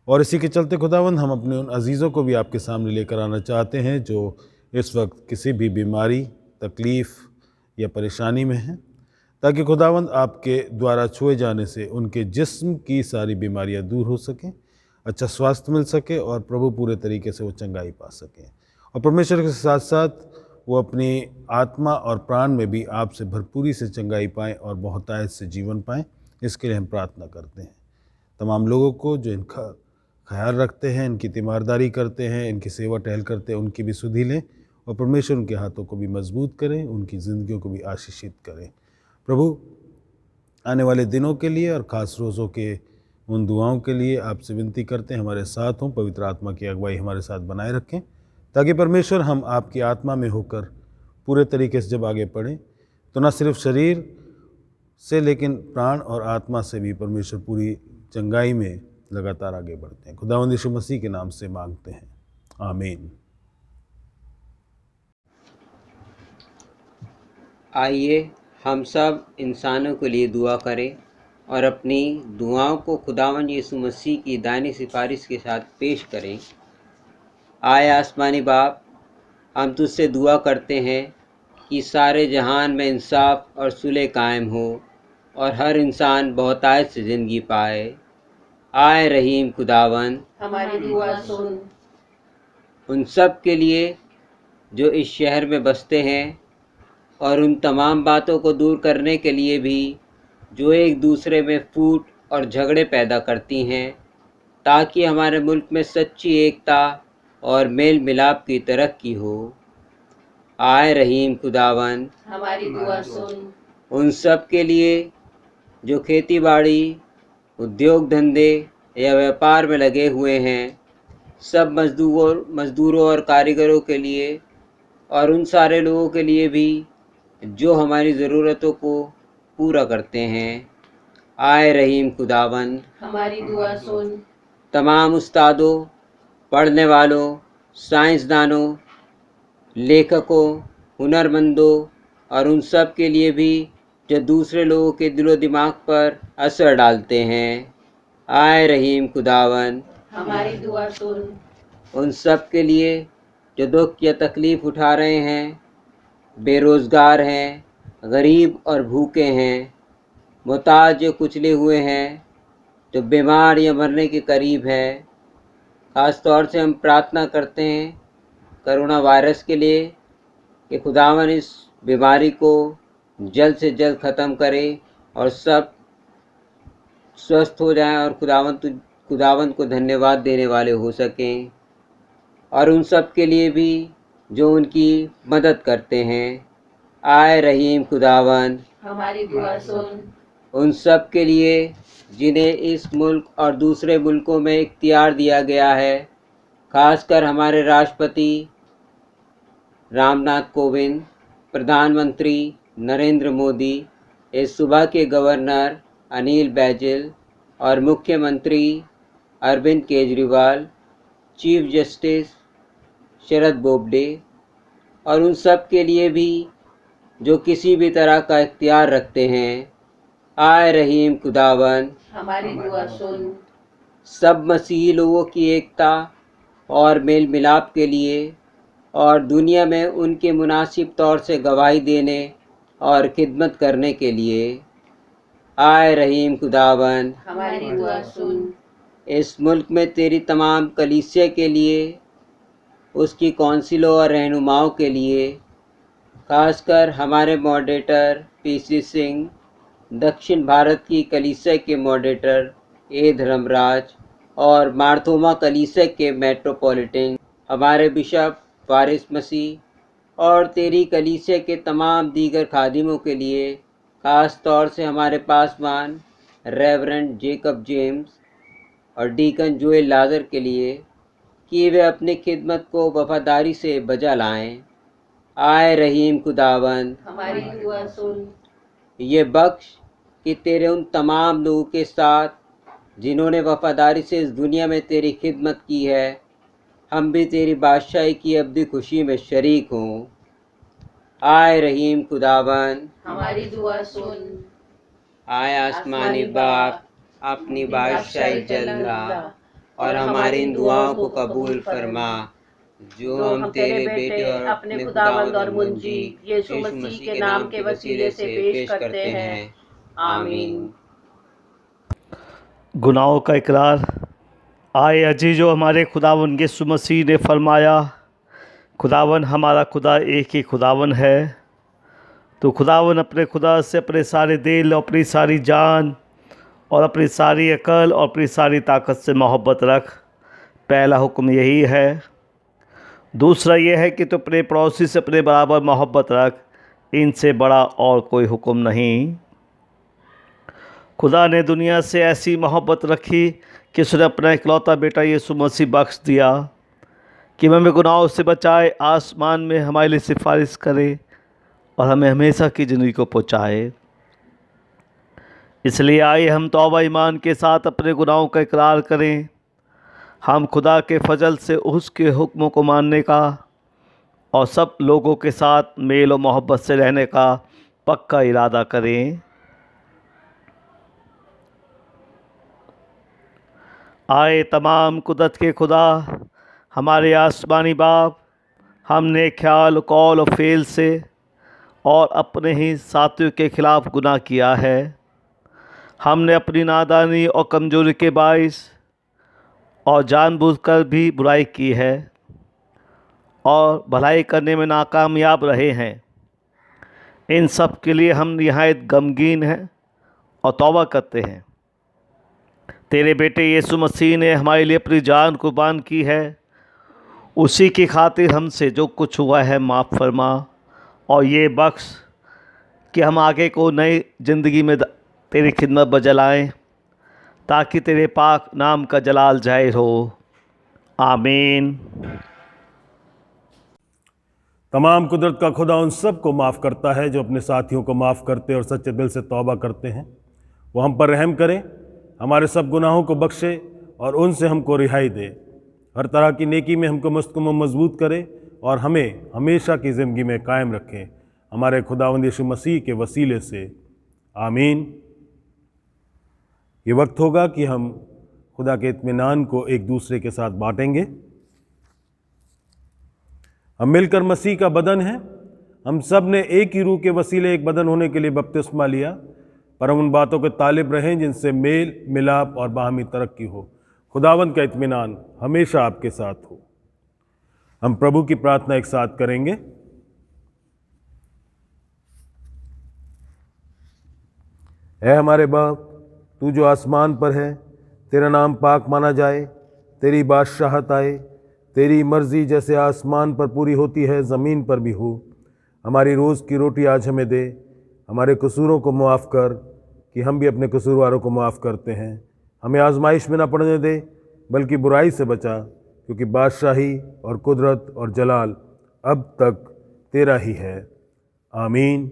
और इसी के चलते खुदावंद हम अपने उन अजीज़ों को भी आपके सामने लेकर आना चाहते हैं जो इस वक्त किसी भी बीमारी, तकलीफ़ या परेशानी में हैं, ताकि खुदावंद आपके द्वारा छुए जाने से उनके जिस्म की सारी बीमारियां दूर हो सकें, अच्छा स्वास्थ्य मिल सके और प्रभु पूरे तरीके से वो चंगाई पा सकें। और परमेश्वर के साथ साथ वो अपनी आत्मा और प्राण में भी आपसे भरपूरी से चंगाई पाएँ और बहुतायत से जीवन पाएँ। इसके लिए हम प्रार्थना करते हैं। तमाम लोगों को जो इनका ख्याल रखते हैं, इनकी तीमारदारी करते हैं, इनकी सेवा टहल करते हैं, उनकी भी सुधि लें और परमेश्वर उनके हाथों को भी मजबूत करें, उनकी ज़िंदगियों को भी आशीषित करें। प्रभु आने वाले दिनों के लिए और ख़ास रोज़ों के उन दुआओं के लिए आपसे विनती करते हैं, हमारे साथ हों, पवित्र आत्मा की अगुवाई हमारे साथ बनाए रखें, ताकि परमेश्वर हम आपकी आत्मा में होकर पूरे तरीके से जब आगे बढ़ें तो न सिर्फ शरीर से लेकिन प्राण और आत्मा से भी परमेश्वर पूरी चंगाई में लगातार आगे बढ़ते हैं। खुदावंद यीशु मसीह के नाम से मांगते हैं, आमीन। आइए हम सब इंसानों के लिए दुआ करें और अपनी दुआओं को खुदावंद यीशु मसीह की दानी सिफारिश के साथ पेश करें। आए आसमानी बाप, हम तुझसे दुआ करते हैं कि सारे जहान में इंसाफ और सुलह कायम हो और हर इंसान बहुतायत से ज़िंदगी पाए। आए रहीम खुदावन, हमारी दुआ सुन। उन सब के लिए जो इस शहर में बसते हैं और उन तमाम बातों को दूर करने के लिए भी जो एक दूसरे में फूट और झगड़े पैदा करती हैं, ताकि हमारे मुल्क में सच्ची एकता और मेल मिलाप की तरक्की हो। आए रहीम खुदावन, हमारी दुआ सुन। उन सब के लिए जो खेती बाड़ी, उद्योग धंधे या व्यापार में लगे हुए हैं, सब मज़दूरों और कारीगरों के लिए, और उन सारे लोगों के लिए भी जो हमारी ज़रूरतों को पूरा करते हैं। आए रहीम खुदावन, हमारी दुआ सुन। तमाम उस्तादों, पढ़ने वालों, साइंसदानों, लेखकों, हुनरमंदों और उन सब के लिए भी जो दूसरे लोगों के दिलो दिमाग पर असर डालते हैं। आए रहीम खुदावन, हमारी दुआ सुन। उन सब के लिए जो दुख या तकलीफ़ उठा रहे हैं, बेरोज़गार हैं, गरीब और भूखे हैं, मुहताज जो कुचले हुए हैं, जो बीमार या मरने के करीब है। ख़ास तौर से हम प्रार्थना करते हैं कोरोना वायरस के लिए कि खुदावन इस बीमारी को जल्द से जल्द ख़त्म करे और सब स्वस्थ हो जाएं और खुदावन को धन्यवाद देने वाले हो सकें। और उन सब के लिए भी जो उनकी मदद करते हैं। आए रहीम खुदावन, हमारी दुआ सुन। उन सब के लिए जिन्हें इस मुल्क और दूसरे मुल्कों में इख्तियार दिया गया है, खासकर हमारे राष्ट्रपति रामनाथ कोविंद, प्रधानमंत्री नरेंद्र मोदी, इस सूबा के गवर्नर अनिल बैजल और मुख्यमंत्री अरविंद केजरीवाल, चीफ जस्टिस शरद बोबडे और उन सब के लिए भी जो किसी भी तरह का इख्तियार रखते हैं। आए रहीम खुदावन, हमारी दुआ सुन। सब मसीही लोगों की एकता और मेल मिलाप के लिए और दुनिया में उनके मुनासिब तौर से गवाही देने और खिदमत करने के लिए। आए रहीम खुदावन, हमारी दुआ सुन। इस मुल्क में तेरी तमाम कलीसिया के लिए, उसकी कौंसिलों और रहनुमाओं के लिए, खासकर हमारे मॉडरेटर पीसी सिंह, दक्षिण भारत की कलीसिया के मॉडरेटर ए धर्मराज और मार्थोमा कलीसिया के मेट्रोपॉलिटन, हमारे बिशप वारिस मसीह और तेरी कलीसिया के तमाम दीगर खादिमों के लिए, ख़ास तौर से हमारे पासवान रेवरेंड जेकब जेम्स और डीकन जोएल लाजर के लिए, कि वे अपनी खिदमत को वफादारी से बजा लाएं। आए रहीम खुदावन, हमारी दुआ सुन। ये बख्श कि तेरे उन तमाम लोगों के साथ जिन्होंने वफादारी से इस दुनिया में तेरी खिदमत की है, हम भी तेरी बादशाही की अब्दी खुशी में शरीक हों। आए रहीम खुदावन, हमारी दुआ सुन। आए आसमानी बाप, अपनी बादशाही जल्ला और हमारी इन दुआओं को कबूल फरमा, जो हम तेरे बेटे और अपने खुदावंद और मुंजी यीशु मसीह के नाम के वसीले से पेश करते हैं। आमीन। गुनाहों का इकरार। आए अजीजो, हमारे खुदावन यीशु मसीह ने फरमाया, खुदावन हमारा खुदा एक ही खुदावन है। तो खुदावन अपने खुदा से अपने सारे दिल और अपनी सारी जान और अपनी सारी अकल और अपनी सारी ताकत से मोहब्बत रख। पहला हुक्म यही है। दूसरा यह है कि तो अपने पड़ोसी से अपने बराबर मोहब्बत रख। इनसे बड़ा और कोई हुक्म नहीं। खुदा ने दुनिया से ऐसी मोहब्बत रखी कि उसने अपना इकलौता बेटा यीशु मसीह बख्श दिया कि हमें गुनाहों से बचाए, आसमान में हमारे लिए सिफारिश करे और हमें हमेशा की ज़िंदगी को पहुँचाए। इसलिए आइए हम तौबा ईमान के साथ अपने गुनाहों का इकरार करें। हम खुदा के फजल से उसके हुक्मों को मानने का और सब लोगों के साथ मेल और मोहब्बत से रहने का पक्का इरादा करें। आए तमाम कुदरत के खुदा, हमारे आसमानी बाप, हमने ख्याल, कौल और फ़ेल से और अपने ही साथियों के ख़िलाफ़ गुनाह किया है। हमने अपनी नादानी और कमज़ोरी के बाइस और जानबूझकर भी बुराई की है और भलाई करने में नाकामयाब रहे हैं। इन सब के लिए हम निहायत गमगीन हैं और तौबा करते हैं। तेरे बेटे यीशु मसीह ने हमारे लिए अपनी जान कुर्बान की है। उसी की खातिर हमसे जो कुछ हुआ है माफ़ फरमा और ये बख्श कि हम आगे को नई ज़िंदगी में तेरी खिदमत बजलाएँ, ताकि तेरे पाक नाम का जलाल जाहिर हो। आमीन। तमाम कुदरत का खुदा उन सब को माफ़ करता है जो अपने साथियों को माफ़ करते और सच्चे दिल से तौबा करते हैं। वो हम पर रहम करें, हमारे सब गुनाहों को बख्शे और उनसे हमको रिहाई दे। हर तरह की नेकी में हमको मुस्तकम मजबूत करे और हमें हमेशा की ज़िंदगी में कायम रखें, हमारे खुदावंद यीशु मसीह के वसीले से। आमीन। ये वक्त होगा कि हम खुदा के इत्मीनान को एक दूसरे के साथ बांटेंगे। हम मिलकर मसीह का बदन हैं। हम सब ने एक ही रूह के वसीले एक बदन होने के लिए बपतिस्मा लिया, पर हम उन बातों के तालिब रहें जिनसे मेल मिलाप और बाहमी तरक्की हो। खुदावंद का इत्मीनान हमेशा आपके साथ हो। हम प्रभु की प्रार्थना एक साथ करेंगे। ऐ हमारे बाप, तू जो आसमान पर है, तेरा नाम पाक माना जाए, तेरी बादशाहत आए, तेरी मर्ज़ी जैसे आसमान पर पूरी होती है ज़मीन पर भी हो। हमारी रोज़ की रोटी आज हमें दे, हमारे कसूरों को मुआफ़ कर कि हम भी अपने कसूरवारों को मुआफ़ करते हैं। हमें आजमाइश में न पड़ने दे, बल्कि बुराई से बचा, क्योंकि बादशाही और कुदरत और जलाल अब तक तेरा ही है। आमीन।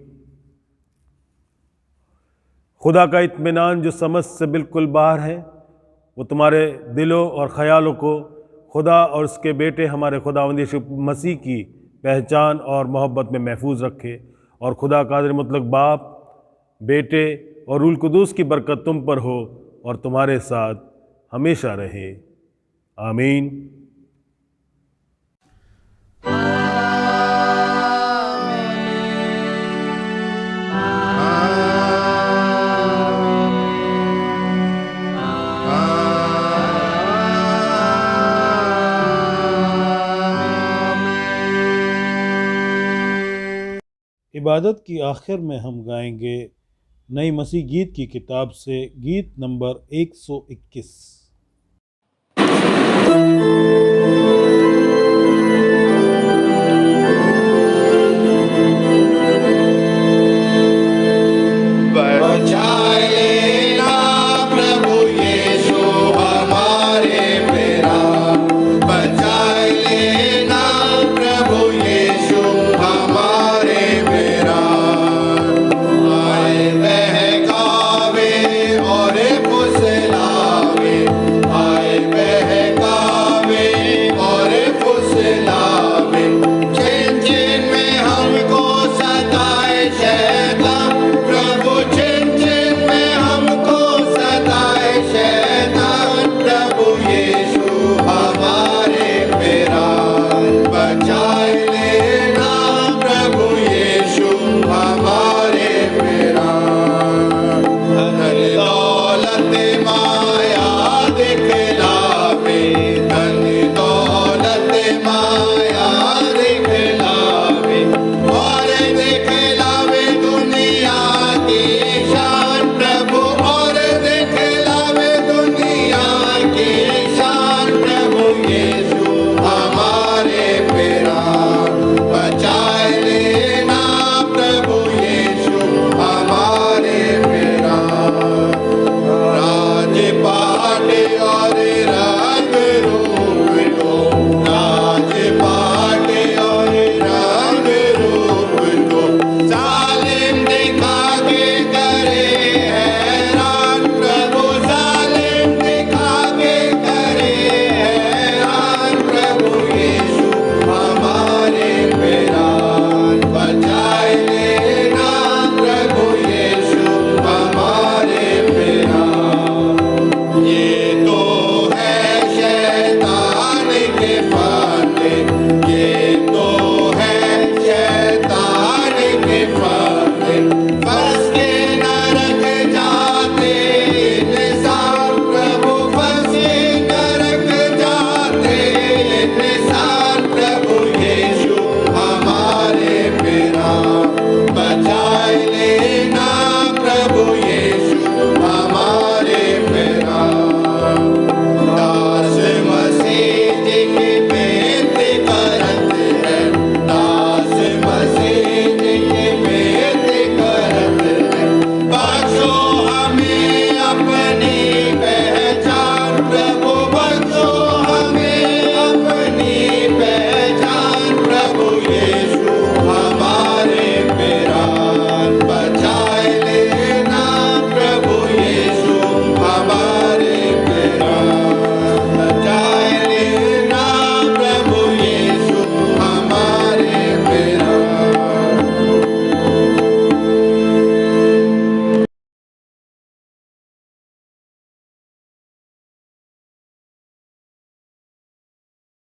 खुदा का इत्मीनान जो समझ से बिल्कुल बाहर है, वो तुम्हारे दिलों और ख़यालों को खुदा और उसके बेटे हमारे खुदावंद यीशु मसीह की पहचान और मोहब्बत में महफूज रखे, और खुदा कादिर मुतलक बाप, बेटे और रूल कुदूस की बरकत तुम पर हो और तुम्हारे साथ हमेशा रहे। आमीन। इबादत की आखिर में हम गाएंगे नई मसीह गीत की किताब से गीत नंबर 121।